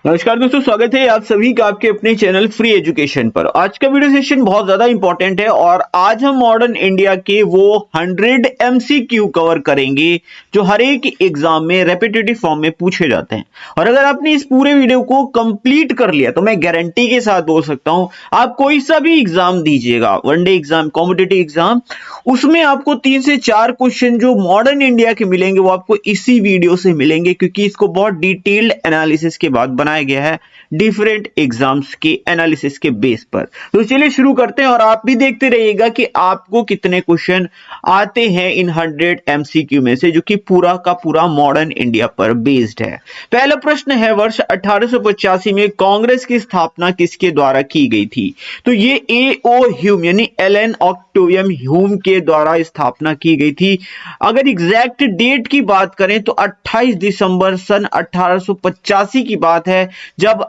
नमस्कार दोस्तों, स्वागत है आप सभी का आपके अपने चैनल फ्री एजुकेशन पर। आज का वीडियो सेशन बहुत ज्यादा इंपॉर्टेंट है और आज हम मॉडर्न इंडिया के वो 100 एमसीक्यू कवर करेंगे जो हर एक एग्जाम में रेपिटेटिव फॉर्म में पूछे जाते हैं। और अगर आपने इस पूरे वीडियो को कंप्लीट कर लिया तो मैं गारंटी के साथ बोल सकता हूं, आप कोई सा भी एग्जाम दीजिएगा, वनडे एग्जाम, कॉम्पिटिटिव एग्जाम, उसमें आपको 3 से 4 क्वेश्चन जो मॉडर्न इंडिया के मिलेंगे वो आपको इसी वीडियो से मिलेंगे, क्योंकि इसको बहुत डिटेल्ड एनालिसिस के बाद बनाया गया है डिफरेंट एग्जाम्स के एनालिसिस के बेस पर। तो चलिए शुरू करते हैं और आप भी देखते रहिएगा कि आपको कितने क्वेश्चन आते हैं इन 100 एमसीक्यू में से, जो कि पूरा का पूरा मॉडर्न इंडिया पर बेस्ड है। पहला प्रश्न है, वर्ष 1885 में कांग्रेस की स्थापना किसके द्वारा की गई थी? तो ये ए.ओ. ह्यूम यानी एलन ऑक्टेवियम ह्यूम के द्वारा स्थापना की गई थी। अगर एग्जैक्ट डेट की बात करें तो 28 दिसंबर सन 1885 की बात है, जब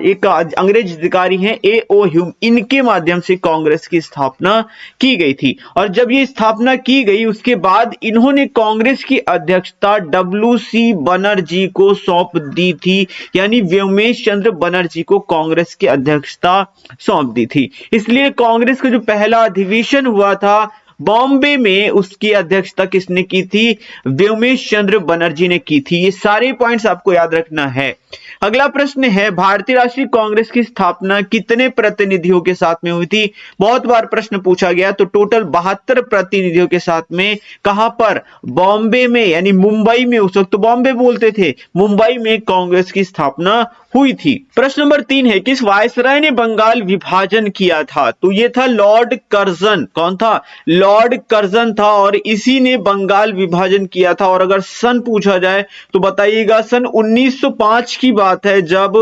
एक अंग्रेज अधिकारी हैं ए.ओ. ह्यूम, इनके माध्यम से कांग्रेस की स्थापना की गई थी। और जब ये स्थापना की गई उसके बाद इन्होंने कांग्रेस की अध्यक्षता डब्ल्यू.सी. बनर्जी को सौंप दी थी, यानी व्योमेश चंद्र बनर्जी को कांग्रेस की अध्यक्षता सौंप दी थी। इसलिए कांग्रेस का जो पहला अधिवेशन हुआ था बॉम्बे में, उसकी अध्यक्षता किसने की थी? व्योमेश चंद्र बनर्जी ने की थी। ये सारे पॉइंट्स आपको याद रखना है। अगला प्रश्न है, भारतीय राष्ट्रीय कांग्रेस की स्थापना कितने प्रतिनिधियों के साथ में हुई थी? बहुत बार प्रश्न पूछा गया, तो टोटल 72 प्रतिनिधियों के साथ में। कहां पर? बॉम्बे में, यानी मुंबई में। उस वक्त तो बॉम्बे बोलते थे, मुंबई में कांग्रेस की स्थापना हुई थी। प्रश्न नंबर 3 है, किस वायसराय ने बंगाल विभाजन किया था? तो ये था लॉर्ड कर्जन। कौन था? लॉर्ड कर्जन था, और इसी ने बंगाल विभाजन किया था। और अगर सन पूछा जाए तो बताइएगा, सन 1905 की बात है, जब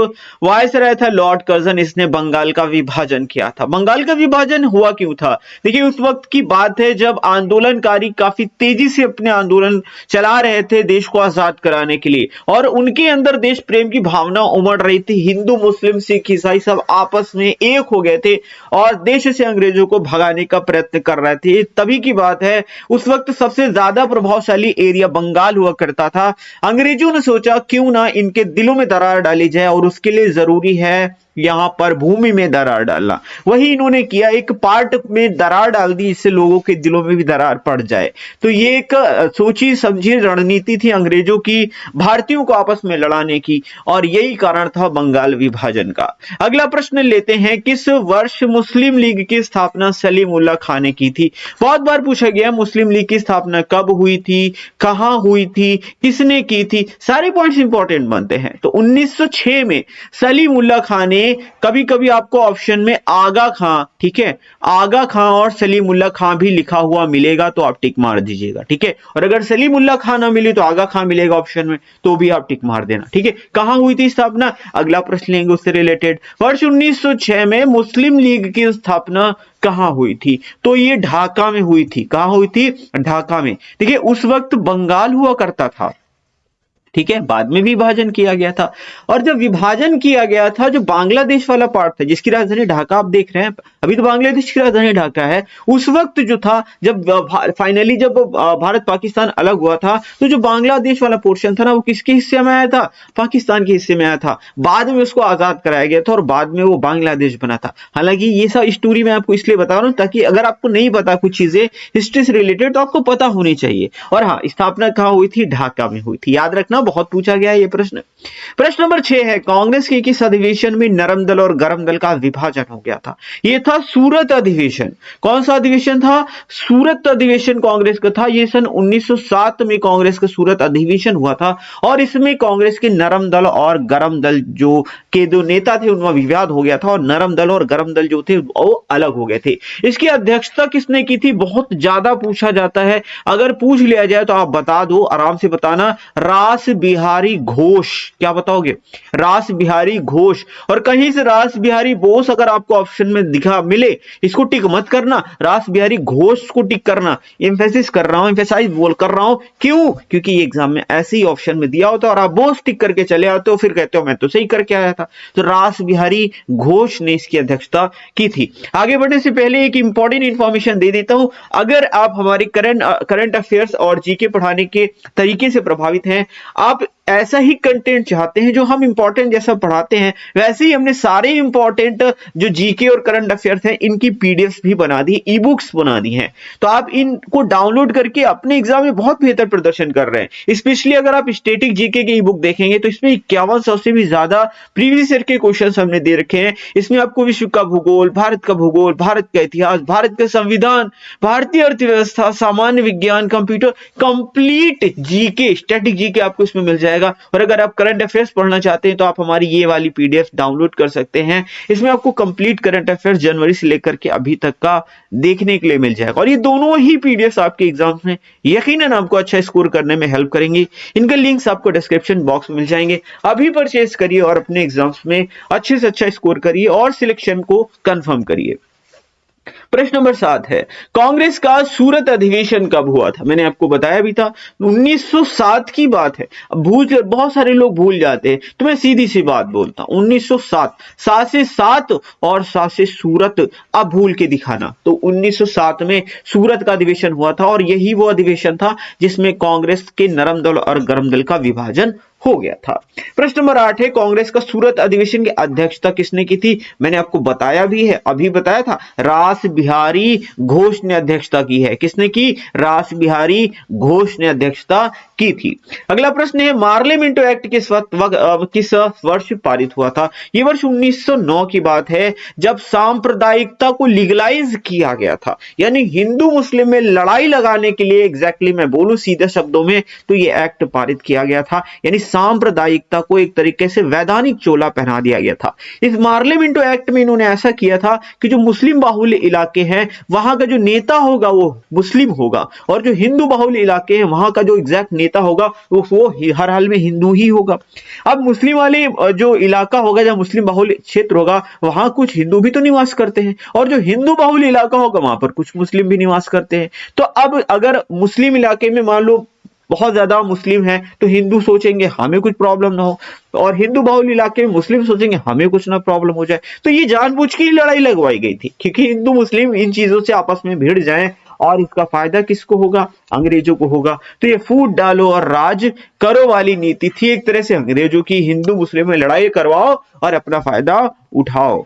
वायसराय था लॉर्ड कर्जन, इसने बंगाल का विभाजन किया था। बंगाल का विभाजन हुआ क्यों था? देखिए, उस वक्त की बात है जब आंदोलनकारी काफी तेजी से अपने आंदोलन चला रहे थे देश को आजाद कराने के लिए, और उनके अंदर देश प्रेम की भावना उमड़ रही थी। हिंदू, मुस्लिम, सिख, ईसाई सब आपस में एक हो गए थे और देश से अंग्रेजों को भगाने का प्रयत्न कर रहे थे। तभी की बात है, उस वक्त सबसे ज्यादा प्रभावशाली एरिया बंगाल हुआ करता था। अंग्रेजों ने सोचा क्यों ना इनके दिलों में दरार डाली जाए, और उसके लिए जरूरी है यहां पर भूमि में दरार डालना। वही इन्होंने किया, एक पार्ट में दरार डाल दी, इससे लोगों के दिलों में भी दरार पड़ जाए। तो ये एक सोची समझी रणनीति थी अंग्रेजों की, भारतीयों को आपस में लड़ाने की, और यही कारण था बंगाल विभाजन का। अगला प्रश्न लेते हैं, किस वर्ष मुस्लिम लीग की स्थापना सलीमुल्लाह खान ने की थी? बहुत बार पूछा गया, मुस्लिम लीग की स्थापना कब हुई थी, कहां हुई थी, किसने की थी? सारे पॉइंट्स इंपॉर्टेंट बनते हैं। तो 1906 में सलीमुल्लाह खान ने, कभी कभी आपको ऑप्शन में आगा खां, ठीक है, आगा खां और सलीमुल्लाह खां भी लिखा हुआ मिलेगा, तो आप टिक मार दीजिएगा, ठीक है। और अगर सलीमुल्लाह खां ना मिले तो आगा खां मिलेगा ऑप्शन में, तो भी आप टिक मार देना, ठीक है। कहां हुई थी स्थापना? अगला प्रश्न लेंगे उससे रिलेटेड। वर्ष 1906 में मुस्लिम लीग की स्थापना कहां हुई थी? तो ये ढाका में हुई थी। कहां हुई थी? ढाका में। देखिए, उस वक्त बंगाल हुआ करता था, ठीक है, बाद में विभाजन किया गया था। और जब विभाजन किया गया था, जो बांग्लादेश वाला पार्ट था जिसकी राजधानी ढाका आप देख रहे हैं, अभी तो बांग्लादेश की राजधानी ढाका है, उस वक्त जो था, जब फाइनली जब भारत पाकिस्तान अलग हुआ था, तो जो बांग्लादेश वाला पोर्शन था ना, वो किसके हिस्से में आया था? पाकिस्तान के हिस्से में आया था। बाद में उसको आजाद कराया गया था और बाद में वो बांग्लादेश बना था। हालांकि ये सब स्टोरी मैं आपको इसलिए बता रहा हूं ताकि अगर आपको नहीं पता कुछ चीजें हिस्ट्री से रिलेटेड तो आपको पता होनी चाहिए। और हाँ, स्थापना कहां हुई थी? ढाका में हुई थी। याद रखना, बहुत पूछा गया है ये प्रश्न। प्रश्न नंबर 6 है, कांग्रेस के किस अधिवेशन में नरम दल और गरम दल का विभाजन हो गया था? ये था सूरत अधिवेशन। कौन सा अधिवेशन था? सूरत अधिवेशन कांग्रेस का था। ये सन 1907 में कांग्रेस का सूरत अधिवेशन हुआ था, और इसमें कांग्रेस के नरम दल और गरम दल जो के दो नेता थे उनमें विवाद हो गया था, और नरम दल और गरम दल जो थे वो अलग हो गए थे। इसकी अध्यक्षता किसने की थी? बहुत ज्यादा पूछा जाता है, अगर पूछ लिया जाए तो आप बता दो, आराम से बताना, रास बिहारी घोष। क्या बताओगे? रास बिहारी घोष। और कहीं से रास बिहारी बोस अगर आपको ऑप्शन में दिखा मिले, इसको टिक मत करना, रास बिहारी घोष को टिक करना। एम्फेसिस कर रहा हूं, एम्फेसाइज बोल कर रहा हूं, क्यों? क्योंकि एग्जाम में ऐसे ही ऑप्शन में दिया होता और आप बोस टिक करके चले आते हो, फिर कहते हो मैं तो सही करके आया था। तो रास बिहारी घोष ने इसकी अध्यक्षता की थी। आगे बढ़ने से पहले एक इंपॉर्टेंट इंफॉर्मेशन दे देता हूं, अगर आप हमारे करंट अफेयर्स और जीके पढ़ाने के तरीके से प्रभावित हैं, आप ऐसा ही कंटेंट चाहते हैं जो हम इंपॉर्टेंट जैसा पढ़ाते हैं, वैसे ही हमने सारे इंपॉर्टेंट जो जीके और करंट अफेयर्स हैं इनकी पीडीएफ भी बना दी, ई बुक्स बना दी हैं। तो आप इनको डाउनलोड करके अपने एग्जाम में बहुत बेहतर प्रदर्शन कर रहे हैं। स्पेशली अगर आप स्टैटिक जीके के ई बुक देखेंगे तो इसमें 5100 से भी ज्यादा प्रीवियस ईयर के क्वेश्चन हमने दे रखे हैं। इसमें आपको विश्व का भूगोल, भारत का भूगोल, भारत का इतिहास, भारत का संविधान, भारतीय अर्थव्यवस्था, सामान्य विज्ञान, computer, complete GK, static GK आपको इसमें मिल जाएगा। और अगर आप करंट अफेयर्स पढ़ना चाहते हैं तो आप हमारी ये वाली पीडीएफ डाउनलोड कर सकते हैं। इसमें आपको कंप्लीट करंट अफेयर्स जनवरी से लेकर के अभी तक का देखने के लिए मिल जाएगा। और ये दोनों ही पीडीएफ आपके एग्जाम्स में यकीनन आपको अच्छा स्कोर करने में हेल्प करेंगी। इनके लिंक्स आपको डिस्क्रिप्शन बॉक्स में मिल जाएंगे। अभी परचेज करिए और अपने एग्जाम्स में अच्छे से अच्छा स्कोर करिए और सिलेक्शन को कंफर्म करिए। प्रश्न नंबर 7 है, कांग्रेस का सूरत अधिवेशन कब हुआ था? मैंने आपको बताया भी था 1907 की बात है। अब बहुत सारे लोग भूल जाते हैं तो मैं सीधी सी बात बोलता हूं 1907, 7 से 7 और 7 से सूरत अब भूल के दिखाना। तो 1907 में सूरत का अधिवेशन हुआ था और यही वो अधिवेशन था जिसमें कांग्रेस के नरम दल और गरम दल का विभाजन हो गया था। प्रश्न नंबर 8 है, कांग्रेस का सूरत अधिवेशन की अध्यक्षता किसने की थी? मैंने आपको बताया भी है, अभी बताया था, रास बिहारी घोष ने अध्यक्षता की है। किसने की? रास बिहारी घोष ने अध्यक्षता की थी। अगला प्रश्न है, मार्लियामेंटो एक्ट किस वर्ष पारित हुआ था? यह वर्ष 1909 की बात है जब सांप्रदायिकता को लीगलाइज किया गया था, यानी हिंदू मुस्लिम में लड़ाई लगाने के लिए, एग्जैक्टली मैं बोलूं सीधे शब्दों में तो यह एक्ट पारित किया गया था, यानी सांप्रदायिकता को एक तरीके से वैधानिक चोला पहना दिया गया था। इस मार्लियामेंटो एक्ट में इन्होंने ऐसा किया था कि जो मुस्लिम बाहुल्य इलाके हैं वहां का जो नेता होगा वो मुस्लिम होगा और जो हिंदू बाहुल्य इलाके हैं वहां का जो एग्जैक्ट नेता होगा वो हर हाल में हिंदू ही होगा। अब मुस्लिम वाले जो इलाका होगा, जहां मुस्लिम बाहुल्य क्षेत्र होगा, वहां कुछ हिंदू भी तो निवास करते हैं और जो हिंदू बाहुल्य इलाका होगा वहां पर कुछ मुस्लिम भी निवास करते हैं। तो अब अगर मुस्लिम इलाके में मान लो बहुत ज्यादा मुस्लिम हैं तो हिंदू सोचेंगे हमें कुछ प्रॉब्लम ना हो, और हिंदू बाहुल्य इलाके में मुस्लिम सोचेंगे हमें कुछ ना प्रॉब्लम हो जाए। तो ये जानबूझ के ही लड़ाई लगवाई गई थी क्योंकि हिंदू मुस्लिम इन चीजों से आपस में भिड़ जाएं और इसका फायदा किसको होगा? अंग्रेजों को होगा। तो ये फूट डालो और राज करो वाली नीति थी एक तरह से अंग्रेजों की, हिंदू मुस्लिम में लड़ाई करवाओ और अपना फायदा उठाओ।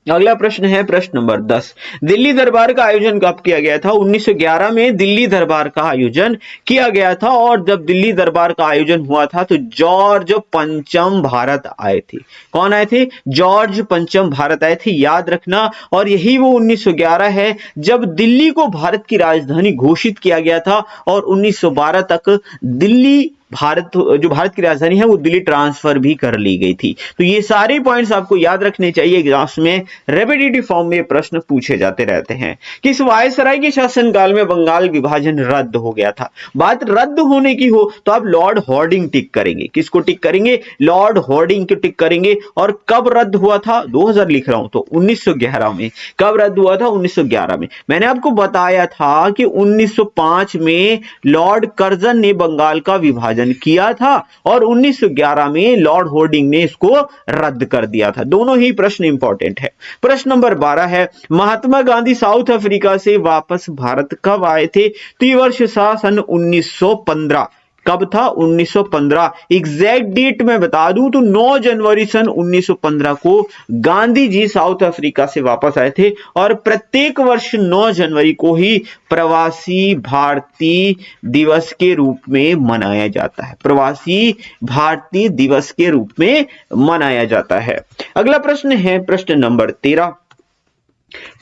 अगला प्रश्न है प्रश्न नंबर 10, दिल्ली दरबार का आयोजन कब किया गया था? 1911 में दिल्ली दरबार का आयोजन किया गया था और जब दिल्ली दरबार का आयोजन हुआ था तो जॉर्ज पंचम भारत आए थे। कौन आए थे? जॉर्ज पंचम भारत आए थे, याद रखना। और यही वो 1911 है जब दिल्ली को भारत की राजधानी घोषित किया गया था और 1912 तक दिल्ली जो भारत की राजधानी है वो दिल्ली ट्रांसफर भी कर ली गई थी। तो ये सारे पॉइंट्स आपको याद रखने चाहिए, एग्जाम्स में रेपिटेटिव फॉर्म में प्रश्न पूछे जाते रहते हैं। किस वायसराय के शासनकाल में बंगाल विभाजन रद्द हो गया था? बात रद्द होने की हो तो आप लॉर्ड हॉर्डिंग टिक करेंगे। किसको टिक करेंगे? लॉर्ड हॉर्डिंग को टिक करेंगे। और कब रद्द हुआ था? 2000 लिख रहा हूं तो 1911 में। कब रद्द हुआ था? 1911 में। मैंने आपको बताया था कि 1905 में लॉर्ड कर्जन ने बंगाल का विभाजन किया था और 1911 में लॉर्ड हॉर्डिंग ने इसको रद्द कर दिया था। दोनों ही प्रश्न इंपॉर्टेंट है। प्रश्न नंबर 12 है, महात्मा गांधी साउथ अफ्रीका से वापस भारत कब आए थे? तो ये वर्ष था सन 1915। कब था? 1915। एग्जैक्ट डेट मैं बता दूं तो 9 जनवरी सन 1915 को गांधी जी साउथ अफ्रीका से वापस आए थे और प्रत्येक वर्ष 9 जनवरी को ही प्रवासी भारतीय दिवस के रूप में मनाया जाता है। प्रवासी भारतीय दिवस के रूप में मनाया जाता है। अगला प्रश्न है प्रश्न नंबर 13,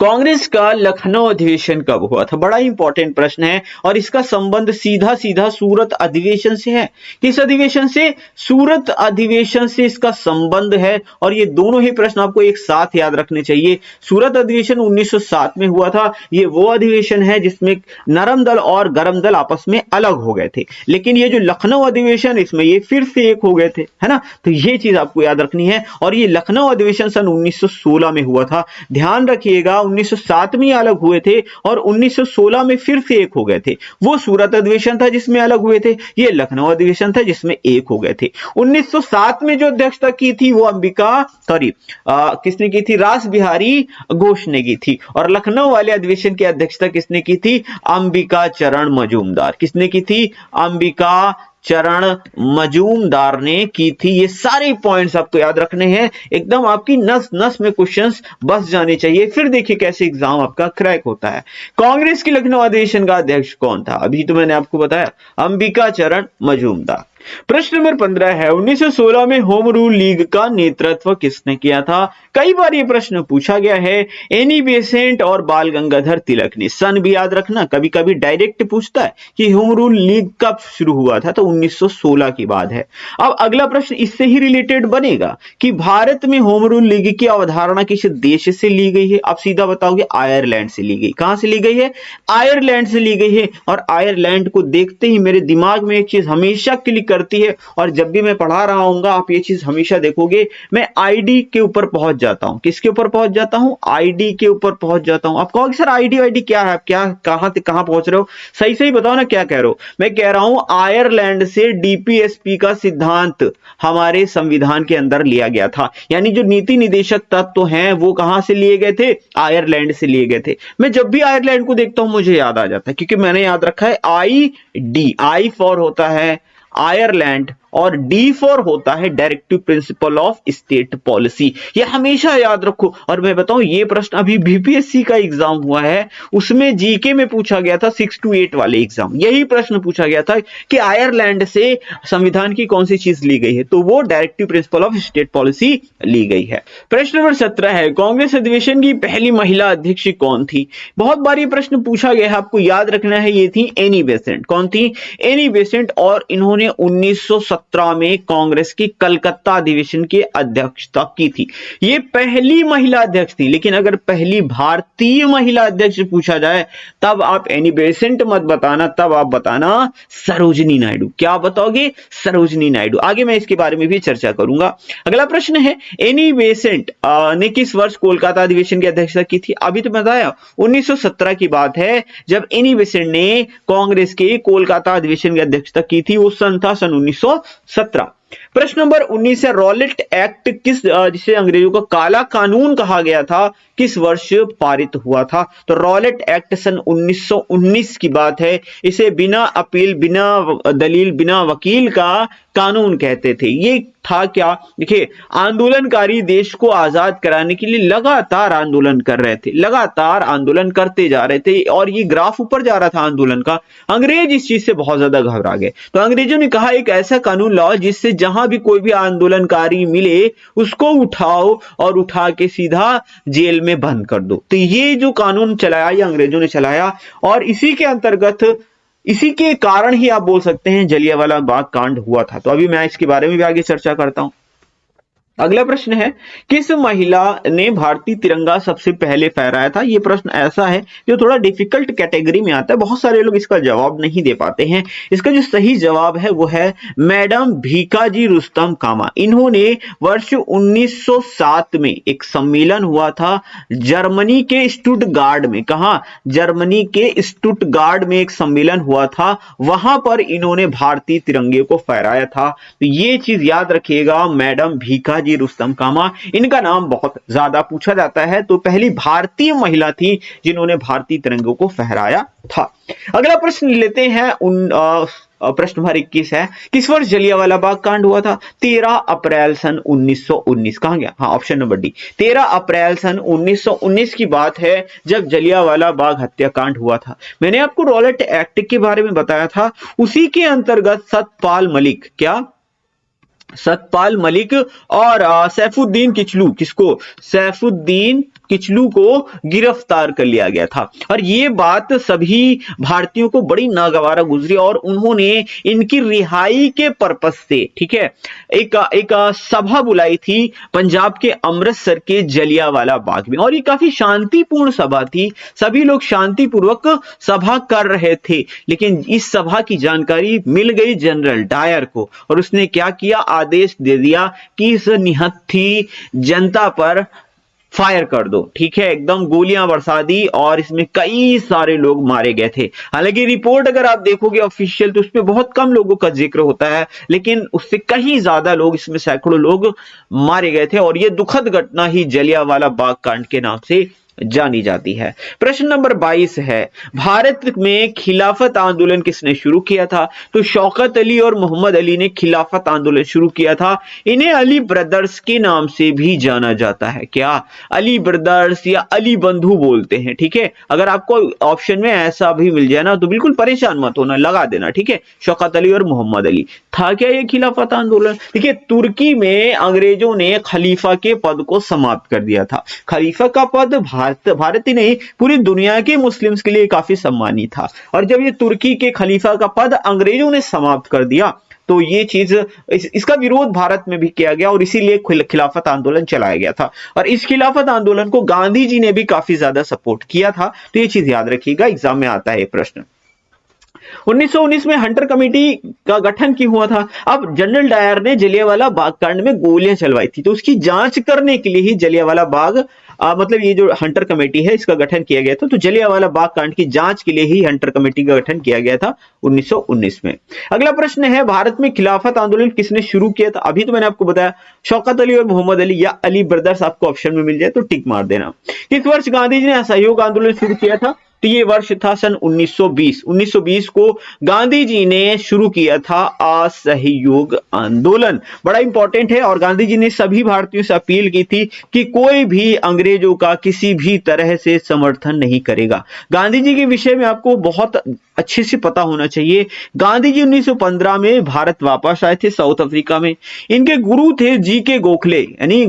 कांग्रेस का लखनऊ अधिवेशन कब हुआ था? बड़ा इंपॉर्टेंट प्रश्न है और इसका संबंध सीधा सीधा सूरत अधिवेशन से है। किस अधिवेशन से? सूरत अधिवेशन से इसका संबंध है और ये दोनों ही प्रश्न आपको एक साथ याद रखने चाहिए। सूरत अधिवेशन 1907 में हुआ था। ये वो अधिवेशन है जिसमें नरम दल और गरम दल आपस में अलग हो गए थे, लेकिन ये जो लखनऊ अधिवेशन इसमें ये फिर से एक हो गए थे, है ना। तो ये चीज आपको याद रखनी है। और ये लखनऊ अधिवेशन सन 1916 में हुआ था। ध्यान रखिए 1907 में अलग हुए थे और 1916 में फिर से एक हो गए थे। वो सूरत अधिवेशन था जिसमें अलग हुए थे, ये लखनऊ अधिवेशन था जिसमें एक हो गए थे। 1907 में जो अध्यक्षता की थी वो किसने की थी? रास बिहारी घोष ने की थी। और लखनऊ वाले अधिवेशन की अध्यक्षता किसने की थी? अंबिका चरण मजूमदार। किसने की थी? अंबिका चरण मजूमदार ने की थी। ये सारे पॉइंट्स आपको याद रखने हैं, एकदम आपकी नस नस में क्वेश्चंस बस जाने चाहिए। फिर देखिए कैसे एग्जाम आपका क्रैक होता है। कांग्रेस की लखनऊ अधिवेशन का अध्यक्ष कौन था? अभी तो मैंने आपको बताया, अंबिका चरण मजूमदार। प्रश्न नंबर 15 है, 1916 में होम रूल लीग का नेतृत्व किसने किया था? कई बार ये प्रश्न पूछा गया है। एनी बेसेंट और बाल गंगाधर तिलक ने। सन भी याद रखना, कभी कभी डायरेक्ट पूछता है कि होम रूल लीग कब शुरू हुआ था, तो 1916 की बात है। अब अगला प्रश्न इससे ही रिलेटेड बनेगा कि भारत में होम रूल लीग की अवधारणा किस देश से ली गई है? आप सीधा बताओगे आयरलैंड से ली गई। कहां से ली गई है? आयरलैंड से ली गई है। और आयरलैंड को देखते ही मेरे दिमाग में एक चीज हमेशा क्लिक करती है, और जब भी मैं पढ़ा रहा हूंगा आप ये चीज हमेशा देखोगे, मैं आईडी के ऊपर पहुंच जाता हूं। किसके ऊपर पहुंच जाता हूं? आईडी के ऊपर पहुंच जाता हूं। आप कहोगे सर आईडी आईडी क्या है, क्या कहां से कहां पहुंच रहे हो? सही सही बताओ ना क्या कह रहे हो। मैं कह रहा हूं आयरलैंड से डीपीएसपी का सिद्धांत हमारे संविधान के अंदर लिया गया था। यानी जो नीति निदेशक तत्व हैं वो कहां से लिए गए थे? आयरलैंड से लिए गए थे। मैं जब भी आयरलैंड को देखता हूं मुझे याद आ जाता है, क्योंकि मैंने याद रखा है आई डी। आई फॉर होता है आयरलैंड और डी फॉर होता है directive principle of state policy. ये हमेशा याद रखो। और मैं बताऊं ये प्रश्न अभी बीपीएससी का एग्जाम हुआ है, उसमें जीके में पूछा गया था 6 to 8 वाले एग्जाम। यही प्रश्न पूछा गया था कि आयरलैंड से संविधान की कौन सी चीज ली गई है, तो वो directive principle of state policy ली गई है। प्रश्न नंबर 17 है, कांग्रेस अधिवेशन की पहली महिला अध्यक्ष कौन थी? बहुत बार ये प्रश्न पूछा गया है, आपको याद रखना है। ये थी एनी बेसेंट। कौन थी? Annie Besant. और इन्होंने 1917 में कांग्रेस की कलकत्ता अधिवेशन की अध्यक्षता की थी। ये पहली महिला अध्यक्ष थी। लेकिन अगर पहली भारतीय महिला अध्यक्ष पूछा जाए तब आप एनी बेसेंट मत बताना, तब आप बताना सरोजिनी नायडू। क्या बताओगे? सरोजिनी नायडू। आगे मैं इसके बारे में भी चर्चा करूंगा। अगला प्रश्न है, एनी बेसेंट ने किस वर्ष कोलकाता अधिवेशन की अध्यक्षता की थी? अभी तो बताया 1917 की बात है जब एनी बेसेंट ने कांग्रेस के कोलकाता अधिवेशन की अध्यक्षता की थी। वो सन था सन 1917। प्रश्न नंबर 19 है, रॉलेट एक्ट किस जिसे अंग्रेजों का काला कानून कहा गया था, किस वर्ष पारित हुआ था? तो रॉलेट एक्ट सन 1919 की बात है। इसे बिना अपील, बिना दलील, बिना वकील का कानून कहते थे। ये था क्या? देखिए, आंदोलनकारी देश को आजाद कराने के लिए लगातार आंदोलन कर रहे थे, लगातार आंदोलन करते जा रहे थे, और ये ग्राफ ऊपर जा रहा था आंदोलन का। अंग्रेज इस चीज से बहुत ज्यादा घबरा गए, तो अंग्रेजों ने कहा एक ऐसा कानून लाओ जिससे जहां भी कोई भी आंदोलनकारी मिले उसको उठाओ और उठा के सीधा जेल में बंद कर दो। तो ये जो कानून चलाया ये अंग्रेजों ने चलाया, और इसी के अंतर्गत, इसी के कारण ही आप बोल सकते हैं जलियांवाला बाग कांड हुआ था। तो अभी मैं इसके बारे में भी आगे चर्चा करता हूं। अगला प्रश्न है, किस महिला ने भारतीय तिरंगा सबसे पहले फहराया था? यह प्रश्न ऐसा है जो थोड़ा डिफिकल्ट कैटेगरी में आता है, बहुत सारे लोग इसका जवाब नहीं दे पाते हैं। इसका जो सही जवाब है वो है मैडम भीकाजी रुस्तम कामा। इन्होंने वर्ष 1907 में एक सम्मेलन हुआ था जर्मनी के स्टुटगार्ड में। कहा? जर्मनी के स्टुटगार्ड में एक सम्मेलन हुआ था, वहां पर इन्होंने भारतीय तिरंगे को फहराया था। तो ये चीज याद रखिएगा, मैडम भीका जी रुस्तम कामा, इनका नाम बहुत ज्यादा पूछा जाता है। तो पहली भारतीय महिला थी जिन्होंने भारतीय तिरंगे को फहराया था। अगला प्रश्न लेते हैं, प्रश्न नंबर 21 है, किस वर्ष जलियांवाला बाग कांड हुआ था? 13 अप्रैल सन 1919। कहां गया? हाँ, ऑप्शन नंबर डी, 13 अप्रैल सन 1919 की बात है जब जलियांवाला बाग हत्याकांड हुआ था। मैंने आपको रॉलेट एक्ट के बारे में बताया था, उसी के अंतर्गत सतपाल मलिक, क्या सतपाल मलिक और सैफुद्दीन किचलू, किसको? सैफुद्दीन किचलू को गिरफ्तार कर लिया गया था। और ये बात सभी भारतीयों को बड़ी नागवारा गुजरी, और उन्होंने इनकी रिहाई के पर्पस से, ठीक है, एक सभा बुलाई थी पंजाब के अमृतसर के जलियांवाला बाग में। और ये काफी शांतिपूर्ण सभा थी, सभी लोग शांतिपूर्वक सभा कर रहे थे। लेकिन इस सभा की जानकारी मिल गई जनरल डायर को, और उसने क्या किया? आदेश दे दिया कि इस निहत्थी जनता पर फायर कर दो। ठीक है, एकदम गोलियां बरसा दी, और इसमें कई सारे लोग मारे गए थे। हालांकि रिपोर्ट अगर आप देखोगे ऑफिशियल, तो उसमें बहुत कम लोगों का जिक्र होता है, लेकिन उससे कहीं ज्यादा लोग, इसमें सैकड़ों लोग मारे गए थे। और यह दुखद घटना ही जलियांवाला बाग कांड के नाम से जानी जाती है। प्रश्न नंबर 22 है, भारत में खिलाफत आंदोलन किसने शुरू किया था? तो शौकत अली और मोहम्मद अली ने खिलाफत आंदोलन शुरू किया था। इन्हें अली ब्रदर्स के नाम से भी जाना जाता है। क्या? अली ब्रदर्स या अली बंधु बोलते हैं। ठीक है, अगर आपको ऑप्शन में ऐसा भी मिल जाए ना तो बिल्कुल परेशान मत होना, लगा देना। ठीक है, शौकत अली और मोहम्मद अली। था क्या ये खिलाफत आंदोलन? देखिए, तुर्की में अंग्रेजों ने खलीफा के पद को समाप्त कर दिया था। खलीफा का पद भारत ही नहीं पूरी दुनिया के मुस्लिम्स के लिए काफी सम्मानी था, और जब ये तुर्की के खलीफा का पद अंग्रेजों ने समाप्त कर दिया तो ये चीज इसका विरोध भारत में भी किया गया और इसीलिए खिलाफत आंदोलन चलाया गया था। और इस खिलाफत आंदोलन को गांधी जी ने भी काफी ज्यादा सपोर्ट किया था। तो ये चीज याद रखिएगा, एग्जाम में आता है ये प्रश्न। 1919 में हंटर कमेटी का गठन क्यों हुआ था? अब जनरल डायर ने जलियांवाला बाग कांड में गोलियां चलवाई थी, तो उसकी जांच करने के लिए ही जलियांवाला बाग मतलब ये जो हंटर कमेटी है इसका गठन किया गया था। तो जलियांवाला बाग कांड की जांच के लिए ही हंटर कमेटी का गठन किया गया था 1919 में। अगला प्रश्न है, भारत में खिलाफत आंदोलन किसने शुरू किया था? अभी तो मैंने आपको बताया, शौकत अली और मोहम्मद अली या अली ब्रदर्स आपको ऑप्शन में मिल जाए तो टिक मार देना। किस वर्ष गांधी जी ने असहयोग आंदोलन शुरू किया था? तो ये वर्ष था सन 1920। 1920 को गांधी जी ने शुरू किया था असहयोग आंदोलन। बड़ा इंपॉर्टेंट है, और गांधी जी ने सभी भारतीयों से अपील की थी कि कोई भी अंग्रेजों का किसी भी तरह से समर्थन नहीं करेगा। गांधी जी के विषय में आपको बहुत अच्छे से पता होना चाहिए। गांधी जी 1915 में भारत वापस आए थे साउथ अफ्रीका में। इनके गुरु थे जी.के. गोखले, यानी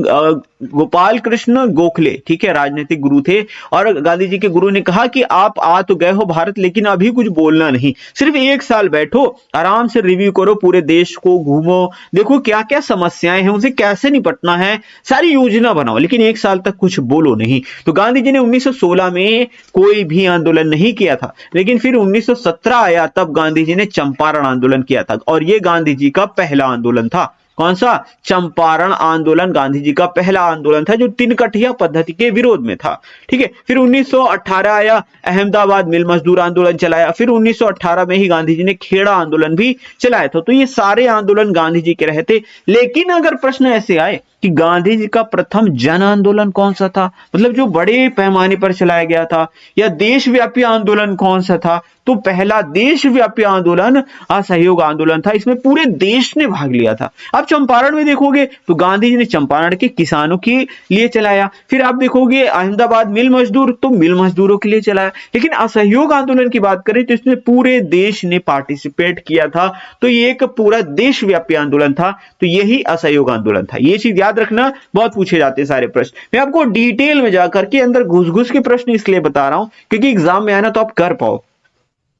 गोपाल कृष्ण गोखले। ठीक है, राजनीतिक गुरु थे। और गांधी जी के गुरु ने कहा कि आप आ तो गए हो भारत, लेकिन अभी कुछ बोलना नहीं, सिर्फ 1 साल बैठो, आराम से रिव्यू करो, पूरे देश को घूमो, देखो क्या क्या समस्याएं हैं, उनसे कैसे निपटना है, सारी योजना बनाओ, लेकिन 1 साल तक कुछ बोलो नहीं। तो गांधी जी ने 1916 में कोई भी आंदोलन नहीं किया था, लेकिन फिर 1917 आया, तब गांधी जी ने चंपारण आंदोलन किया था, और यह गांधी जी का पहला आंदोलन था। कौन सा? चंपारण आंदोलन गांधी जी का पहला आंदोलन था, जो तिनकठिया पद्धति के विरोध में था। ठीक है, फिर 1918 आया, अहमदाबाद मिल मजदूर आंदोलन चलाया। फिर 1918 में ही गांधी जी ने खेड़ा आंदोलन भी चलाया था। तो ये सारे आंदोलन गांधी जी के रहे थे। लेकिन अगर प्रश्न ऐसे आए कि गांधी जी का प्रथम जन आंदोलन कौन सा था, मतलब जो बड़े पैमाने पर चलाया गया था, या देशव्यापी आंदोलन कौन सा था, तो पहला देशव्यापी आंदोलन असहयोग आंदोलन था। इसमें पूरे देश ने भाग लिया था। अब चंपारण में देखोगे तो गांधी जी ने चंपारण के किसानों के लिए चलाया। फिर आप देखोगे अहमदाबाद मिल मजदूर, तो मिल मजदूरों के लिए चलाया। लेकिन असहयोग आंदोलन की बात करें तो इसमें पूरे देश ने पार्टिसिपेट किया था। तो ये एक पूरा देशव्यापी आंदोलन था। तो यही असहयोग आंदोलन था। ये चीज याद रखना, बहुत पूछे जाते हैं सारे प्रश्न। मैं आपको डिटेल में जाकर के अंदर घुस के प्रश्न इसलिए बता रहा हूं क्योंकि एग्जाम में आना तो आप कर पाओ,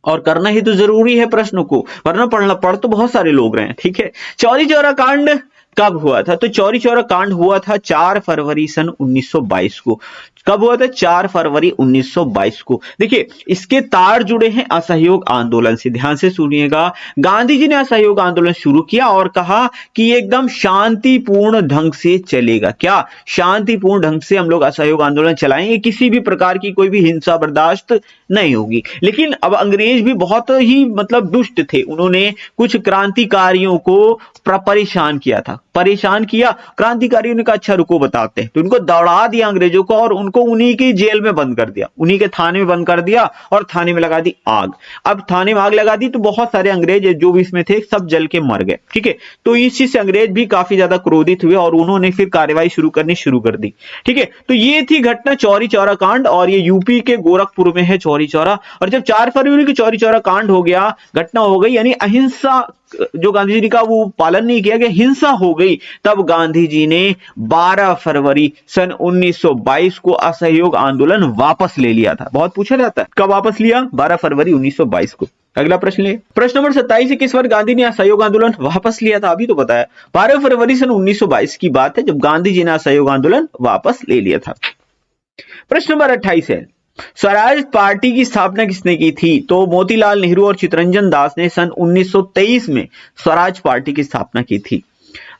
और करना ही तो जरूरी है प्रश्नों को, वरना पढ़ तो बहुत सारे लोग रहे हैं। ठीक है, चौरी चौरा कांड कब हुआ था? तो चौरी चौरा कांड हुआ था 4 फरवरी सन 1922 को। कब हुआ था? 4 फरवरी 1922 को। देखिए, इसके तार जुड़े हैं असहयोग आंदोलन से, ध्यान से सुनिएगा। गांधी जी ने असहयोग आंदोलन शुरू किया और कहा कि एकदम शांतिपूर्ण ढंग से चलेगा। क्या? शांतिपूर्ण ढंग से हम लोग असहयोग आंदोलन चलाएंगे, किसी भी प्रकार की कोई भी हिंसा बर्दाश्त नहीं होगी। लेकिन अब अंग्रेज भी बहुत ही मतलब दुष्ट थे। उन्होंने कुछ क्रांतिकारियों को परेशान किया था, परेशान किया। क्रांतिकारियों ने कहा अच्छा रुको बताते हैं, तो उनको दौड़ा दिया अंग्रेजों को, और उनको उन्हीं की जेल में बंद कर दिया, उन्हीं के थाने में बंद कर दिया, और थाने में लगा दी आग। अब थाने में आग लगा दी तो बहुत सारे अंग्रेज जो भी इसमें थे सब जल के मर गए। ठीक है, तो इस चीज से अंग्रेज भी काफी ज्यादा क्रोधित हुए और उन्होंने फिर कार्रवाई शुरू कर दी। ठीक है, तो ये थी घटना चौरी चौरा कांड, और ये यूपी के गोरखपुर में है चौरी चौरा। और जब 4 फरवरी को चौरी चौरा कांड हो गया, घटना हो गई, यानी अहिंसा जो गांधी जी का वो पालन नहीं किया गया, हिंसा हो गई, तब गांधी जी ने 12 फरवरी सन 1922 को असहयोग आंदोलन वापस ले लिया था। बहुत पूछा जाता है कब वापस लिया? 12 फरवरी 1922 को। अगला प्रश्न ले, प्रश्न नंबर 27 किस वर्ष गांधी ने असहयोग आंदोलन वापस लिया था? अभी तो बताया 12 फरवरी सन 1922 की बात है जब गांधी जी ने असहयोग आंदोलन वापस ले लिया था। प्रश्न नंबर 28 है, स्वराज पार्टी की स्थापना किसने की थी? तो मोतीलाल नेहरू और चितरंजन दास ने सन 1923 में स्वराज पार्टी की स्थापना की थी।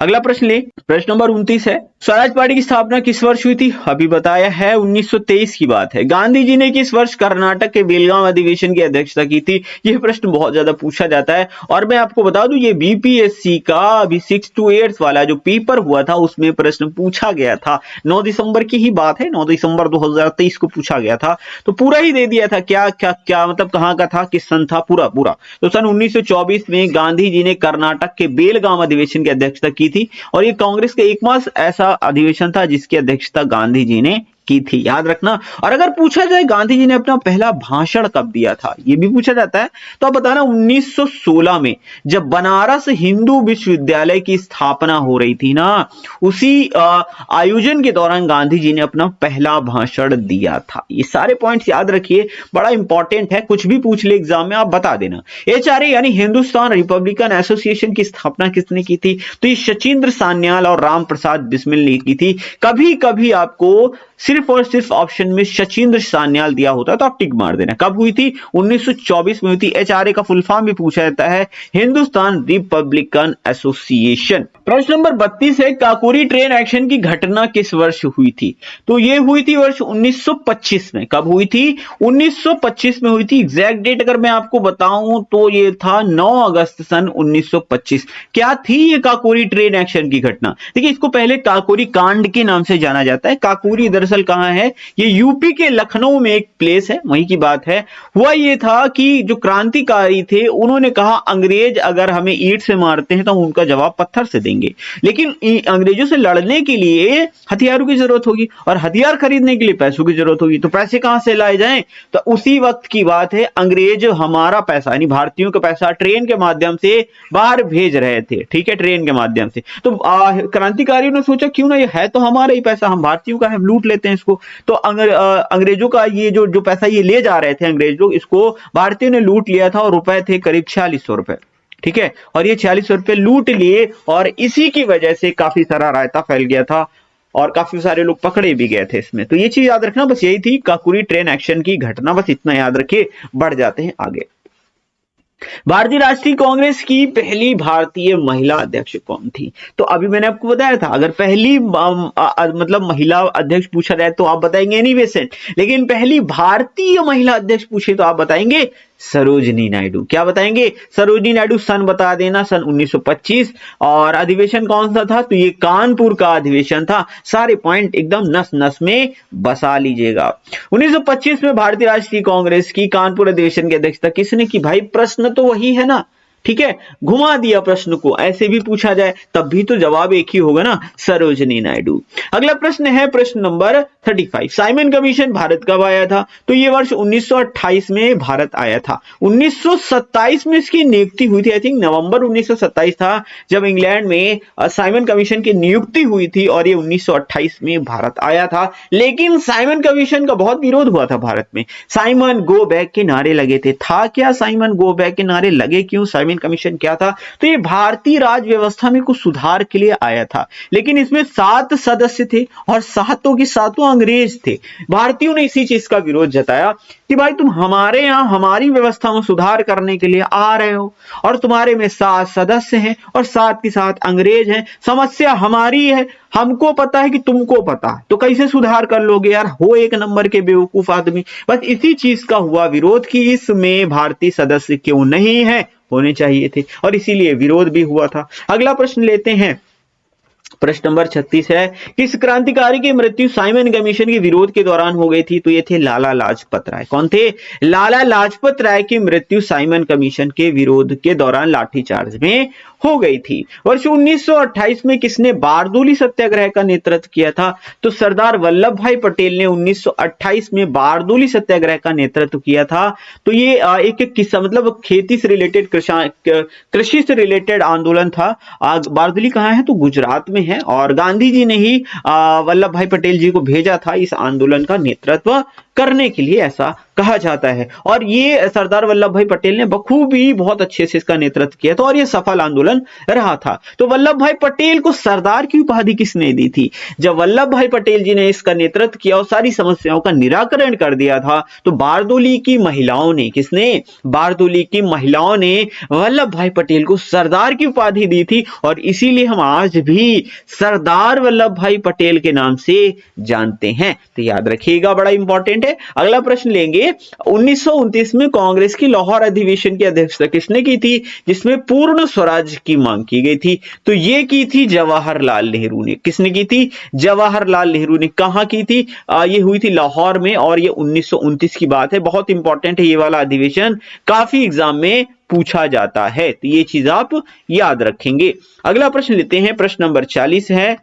अगला प्रश्न ले, प्रश्न नंबर 29 है, स्वराज पार्टी की स्थापना किस वर्ष हुई थी? अभी बताया है 1923 की बात है। गांधी जी ने किस वर्ष कर्नाटक के बेलगाम अधिवेशन की अध्यक्षता की थी? यह प्रश्न बहुत ज्यादा पूछा जाता है और मैं आपको बता दूं ये बीपीएससी का अभी 6 to 8 वाला जो पेपर हुआ था उसमें प्रश्न पूछा गया था। 9 दिसंबर की ही बात है, 9 दिसंबर 2023 को पूछा गया था। तो पूरा ही दे दिया था, क्या क्या क्या मतलब कहां का था, किस सन था, पूरा पूरा। तो सन 1924 में गांधी जी ने कर्नाटक के बेलगाम अधिवेशन की अध्यक्षता की थी और ये कांग्रेस का एकमात्र ऐसा अधिवेशन था जिसकी अध्यक्षता गांधी जी ने की थी, याद रखना। और अगर पूछा जाए गांधी जी ने अपना पहला भाषण कब दिया था, यह भी पूछा जाता है, तो आप बताना 1916 में, जब बनारस हिंदू विश्वविद्यालय की स्थापना हो रही थी ना, उसी आयोजन के दौरान गांधी जी ने अपना पहला भाषण दिया था। ये सारे पॉइंट्स याद रखिए, बड़ा इंपॉर्टेंट है, कुछ भी पूछ ले एग्जाम में आप बता देना। HRA यानी हिंदुस्तान रिपब्लिकन एसोसिएशन की स्थापना किसने की थी? तो ये सचिंद्र सान्याल और राम प्रसाद बिस्मिल ने की थी। कभी कभी आपको सिर्फ और सिर्फ ऑप्शन में सचिंद्र सान्याल दिया होता है तो आप टिक मार देना। कब हुई थी? 1924 में हुई थी। HRA का फुल फॉर्म भी पूछा जाता है, हिंदुस्तान रिपब्लिकन एसोसिएशन। प्रश्न नंबर 32 है, काकोरी ट्रेन एक्शन की घटना किस वर्ष हुई थी? तो ये हुई थी वर्ष 1925 में। कब हुई थी? 1925 में हुई थी। एग्जैक्ट डेट अगर मैं आपको बताऊं तो ये था 9 अगस्त सन 1925। क्या थी ये काकोरी ट्रेन एक्शन की घटना? देखिए, इसको पहले काकोरी कांड के नाम से जाना जाता है। काकोरी दरअसल कहां है? ये यूपी के लखनऊ में एक प्लेस है, वहीं की बात है। हुआ ये था कि जो क्रांतिकारी थे उन्होंने कहा अंग्रेज अगर हमें ईंट से मारते हैं तो हम उनका जवाब पत्थर से देंगे, लेकिन अंग्रेजों से लड़ने के लिए हथियारों की जरूरत होगी और हथियार खरीदने के लिए पैसों की जरूरत होगी, तो पैसे कहां से लाए जाएं? तो उसी वक्त की बात है, अंग्रेज हमारा पैसा यानी भारतीयों का पैसा ट्रेन के माध्यम से बाहर भेज रहे थे, ठीक है, ट्रेन के माध्यम से। तो क्रांतिकारियों ने सोचा क्यों ना, ये है तो हमारा ही पैसा, हम भारतीयों का है, लूट लेते हैं इसको। तो अंग्रेजों का ये जो पैसा ये ले जा रहे थे अंग्रेज लोग, इसको भारतीयों ने लूट लिया था और रुपए थे करीब 4600 रुपए, ठीक है। और ये 4600 रुपए लूट लिए और इसी की वजह से काफी सारा रायता फैल गया था और काफी सारे लोग पकड़े भी गए थे इसमें। तो ये चीज याद रखना, बस यही थी काकोरी ट्रेन एक्शन की घटना, बस इतना याद रखिए। बढ़ जाते हैं आगे। भारतीय राष्ट्रीय कांग्रेस की पहली भारतीय महिला अध्यक्ष कौन थी? तो अभी मैंने आपको बताया था, अगर पहली मतलब महिला अध्यक्ष पूछा जाए तो आप बताएंगे एनी बेसेंट, लेकिन पहली भारतीय महिला अध्यक्ष पूछे तो आप बताएंगे सरोजिनी नायडू। क्या बताएंगे? सरोजिनी नायडू। सन बता देना, सन 1925। और अधिवेशन कौन सा था? तो ये कानपुर का अधिवेशन था। सारे पॉइंट एकदम नस नस में बसा लीजिएगा। 1925 में भारतीय राष्ट्रीय कांग्रेस की कानपुर अधिवेशन की अध्यक्षता किसने की? भाई प्रश्न तो वही है ना, ठीक है, घुमा दिया प्रश्न को, ऐसे भी पूछा जाए तब भी तो जवाब एक ही होगा ना, सरोजिनी नायडू। अगला प्रश्न है प्रश्न नंबर 35। साइमन कमीशन भारत कब आया था? तो ये वर्ष 1928 में भारत आया था। 1927 में इसकी नियुक्ति हुई थी, आई थिंक नवंबर 1927 था जब इंग्लैंड में साइमन कमीशन की नियुक्ति हुई थी और ये 1928 में भारत आया था। लेकिन साइमन कमीशन का बहुत विरोध हुआ था भारत में। साइमन गो बैक के नारे लगे थे। था क्या साइमन गो बैक के नारे लगे क्यों? साइमन कमीशन क्या था? तो ये भारतीय राज व्यवस्था में कुछ सुधार के लिए आया था, लेकिन इसमें 7 सदस्य थे और सातों के सातों अंग्रेज थे। भारतीयों ने इसी चीज का विरोध जताया कि भाई तुम हमारे यहां हमारी व्यवस्था में सुधार करने के लिए आ रहे हो और तुम्हारे में 7 सदस्य हैं और 7 के साथ अंग्रेज हैं, समस्या हमारी है, हमको पता है कि तुमको पता है, तो कैसे सुधार कर लोगे यार, हो एक नंबर के बेवकूफ आदमी। बस इसी चीज का हुआ विरोध कि इसमें भारतीय सदस्य क्यों नहीं है, होने चाहिए थे, और इसीलिए विरोध भी हुआ था। अगला प्रश्न लेते हैं, प्रश्न नंबर 36 है, किस क्रांतिकारी की मृत्यु साइमन कमीशन के विरोध के दौरान हो गई थी? तो ये थे लाला लाजपत राय। कौन थे? लाला लाजपत राय की मृत्यु साइमन कमीशन के विरोध के दौरान लाठीचार्ज में हो गई थी। वर्ष 1928 में किसने बारदोली सत्याग्रह का नेतृत्व किया था? तो सरदार वल्लभ भाई पटेल ने 1928 में बारदोली सत्याग्रह का नेतृत्व किया था। तो ये एक किस्सा, मतलब खेती से रिलेटेड, कृषि से रिलेटेड आंदोलन था। बारदोली कहां है? तो गुजरात में है और गांधी जी ने ही वल्लभ भाई पटेल जी को भेजा था इस आंदोलन का नेतृत्व करने के लिए, ऐसा कहा जाता है। और ये सरदार वल्लभ भाई पटेल ने बखूबी बहुत अच्छे से इसका नेतृत्व किया था और ये सफल आंदोलन रहा था। तो वल्लभ भाई पटेल को सरदार की उपाधि किसने दी थी? जब वल्लभ भाई पटेल जी ने इसका नेतृत्व किया और सारी समस्याओं का निराकरण कर दिया था, तो बारदोली की महिलाओं ने, किसने? बारदोली की महिलाओं ने वल्लभ भाई पटेल को सरदार की उपाधि दी थी और इसीलिए हम आज भी सरदार वल्लभ भाई पटेल के नाम से जानते हैं। तो याद रखिएगा, बड़ा इंपॉर्टेंट है। अगला प्रश्न लेंगे, 1929 में कांग्रेस की लाहौर अधिवेशन की अध्यक्षता किसने की थी, जिसमें पूर्ण स्वराज की मांग की गई थी? तो ये की थी जवाहरलाल नेहरू ने। किसने की थी? जवाहरलाल नेहरू ने। कहां की थी? ये हुई थी लाहौर में और ये 1929 की बात है। बहुत इंपॉर्टेंट है ये वाला अधिवेशन, काफी एग्जाम में पूछा जाता है, तो ये चीज आप याद रखेंगे। अगला प्रश्न लेते हैं, प्रश्न नंबर 40 है,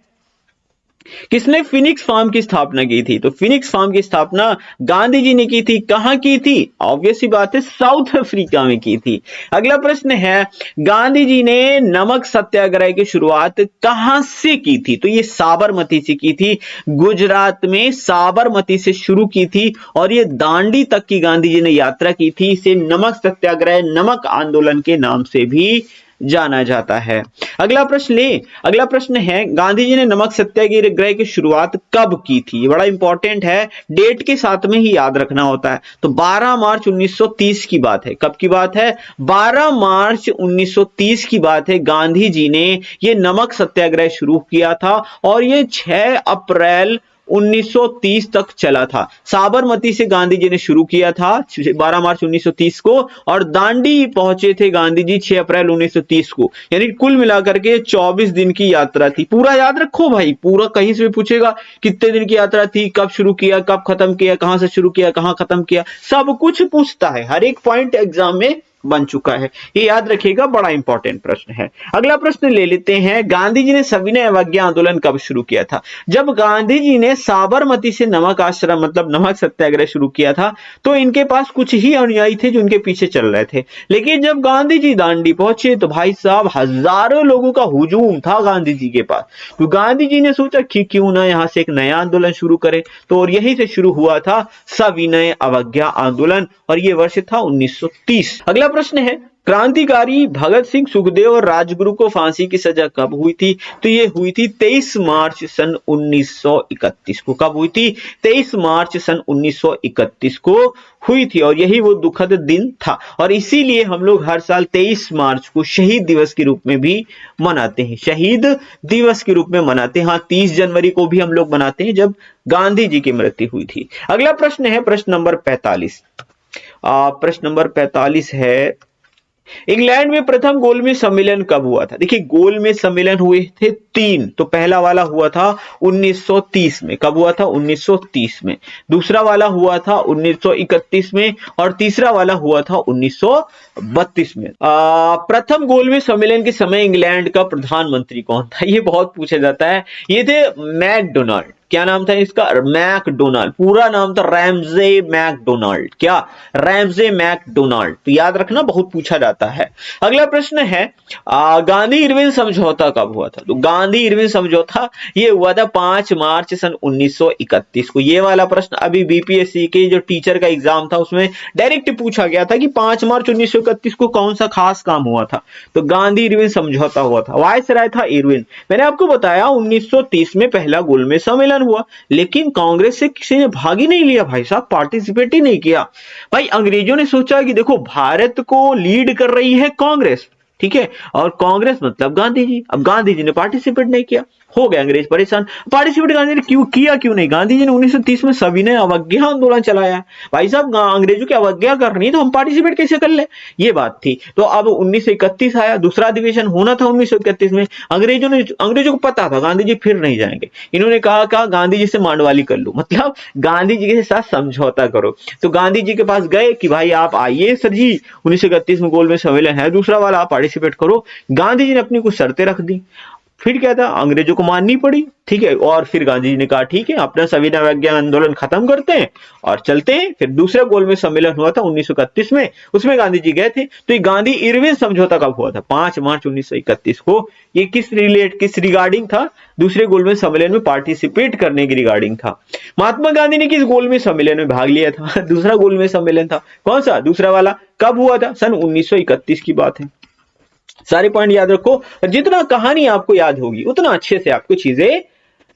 किसने फिनिक्स फार्म की स्थापना की थी? तो फिनिक्स फार्म की स्थापना गांधी जी ने की थी। कहां की थी? ऑब्वियस सी बात है, साउथ अफ्रीका में की थी। अगला प्रश्न है, गांधी जी ने नमक सत्याग्रह की शुरुआत कहां से की थी? तो ये साबरमती से की थी। गुजरात में साबरमती से शुरू की थी और ये दांडी तक की गांधी जी ने यात्रा की थी। इसे नमक सत्याग्रह, नमक आंदोलन के नाम से भी जाना जाता है। अगला प्रश्न ले, अगला प्रश्न है, गांधी जी ने नमक सत्याग्रह की शुरुआत कब की थी? ये बड़ा इंपॉर्टेंट है, डेट के साथ में ही याद रखना होता है। तो 12 मार्च 1930 की बात है। कब की बात है? 12 मार्च 1930 की बात है। गांधी जी ने ये नमक सत्याग्रह शुरू किया था और ये 6 अप्रैल 1930 तक चला था। साबरमती से गांधी जी ने शुरू किया था 12 मार्च 1930 को और दांडी पहुंचे थे गांधी जी 6 अप्रैल 1930 को। यानी कुल मिलाकर के 24 दिन की यात्रा थी। पूरा याद रखो भाई, पूरा कहीं से भी पूछेगा कितने दिन की यात्रा थी, कब शुरू किया, कब खत्म किया, कहां से शुरू किया, कहां खत्म किया, सब कुछ पूछता है। हर एक पॉइंट एग्जाम में बन चुका है, ये याद रखिएगा, बड़ा इंपॉर्टेंट प्रश्न है। अगला प्रश्न ले लेते हैं, गांधी जी ने सविनय अवज्ञा आंदोलन कब शुरू किया था? जब गांधी जी ने साबरमती से नमक आश्रम मतलब नमक सत्याग्रह शुरू किया था तो इनके पास कुछ ही अनुयायी थे जो उनके पीछे चल रहे थे। लेकिन जब गांधी जी दांडी पहुंचे तो भाई साहब हजारों लोगों का हुजूम था गांधी जी के पास। तो गांधी जी ने सोचा कि क्यों ना यहां से एक नया आंदोलन शुरू करें, तो और यहीं से शुरू हुआ था सविनय अवज्ञा आंदोलन और यह वर्ष था 1930। अगला प्रश्न है, क्रांतिकारी भगत सिंह, सुखदेव और राजगुरु को फांसी की सजा कब हुई थी? तो ये हुई थी 23 मार्च सन 1931 को। कब हुई थी? 23 मार्च सन 1931 को हुई थी और यही वो दुखद दिन था और इसीलिए हम लोग हर साल 23 मार्च को शहीद दिवस के रूप में भी मनाते हैं। शहीद दिवस के रूप में मनाते हैं। हाँ, 30 जनवरी को भी हम लोग मनाते हैं जब गांधी जी की मृत्यु हुई थी। अगला प्रश्न है, प्रश्न नंबर 45। प्रश्न नंबर 45 है, इंग्लैंड में प्रथम गोलमेज सम्मेलन कब हुआ था? देखिए, गोलमेज सम्मेलन हुए थे 3। तो पहला वाला हुआ था 1930 में। कब हुआ था? 1930 में। दूसरा वाला हुआ था 1931 में और तीसरा वाला हुआ था 1932 में। प्रथम गोलमेज सम्मेलन के समय इंग्लैंड का प्रधानमंत्री कौन था? ये बहुत पूछा जाता है। ये थे मैकडोनाल्ड। क्या नाम था इसका? मैकडोनाल्ड। पूरा नाम था रैमजे मैकडोनाल्ड। क्या? Ramsay MacDonald. तो याद रखना, बहुत पूछा जाता है। अगला प्रश्न है, गांधी इरविन समझौता कब हुआ था? तो गांधी इरविन समझौता ये हुआ था 5 मार्च सन 1931 को। ये वाला प्रश्न अभी बीपीएससी के जो टीचर का एग्जाम था उसमें डायरेक्ट पूछा गया था कि 5 मार्च 1931 को कौन सा खास काम हुआ था? तो गांधी इरविन समझौता हुआ था। वायसराय था इरविन। मैंने आपको बताया 1930 में पहला गोलमेज सम्मेलन हुआ, लेकिन कांग्रेस से किसी ने भाग ही नहीं लिया भाई साहब, पार्टिसिपेट ही नहीं किया। भाई अंग्रेजों ने सोचा कि देखो भारत को लीड कर रही है कांग्रेस, ठीक है, और कांग्रेस मतलब गांधी जी। अब गांधी जी ने पार्टिसिपेट नहीं किया, हो गए अंग्रेज परेशान। पार्टिसिपेट गांधी ने क्यों नहीं? गांधी जी ने 1930 में सविनय अवज्ञा आंदोलन चलाया। भाई साहब अंग्रेजों की अवज्ञा करनी तो हम पार्टिसिपेट कैसे कर ले, ये बात थी। तो अब 1931 आया, दूसरा अधिवेशन होना था 1931 में। अंग्रेजों को पता था गांधी जी फिर नहीं जाएंगे। इन्होंने कहा गांधी जी से मांडवाली कर लो, मतलब गांधी जी के साथ समझौता करो। तो गांधी जी के पास गए कि भाई आप आइए सर जी, 1931 में गोलमेज सम्मेलन है, दूसरा वाला आप पार्टिसिपेट करो। गांधी जी ने अपनी कुछ शर्तें रख दी। फिर क्या था, अंग्रेजों को माननी पड़ी, ठीक है। और फिर गांधी जी ने कहा ठीक है, अपना संविधान विज्ञान आंदोलन खत्म करते हैं और चलते हैं। फिर दूसरा गोलमेज सम्मेलन हुआ था 1931 में, उसमें गांधी जी गए थे। तो ये गांधी इरविन समझौता कब हुआ था, 5 मार्च 1931 को। ये किस रिगार्डिंग था, दूसरे गोलमेज सम्मेलन में पार्टिसिपेट करने की रिगार्डिंग था। महात्मा गांधी ने किस गोलमेज सम्मेलन में भाग लिया था, दूसरा गोलमेज सम्मेलन था। कौन सा, दूसरा वाला, कब हुआ था, सन 1931 की बात है। सारे पॉइंट याद रखो, जितना कहानी आपको याद होगी उतना अच्छे से आपको चीजें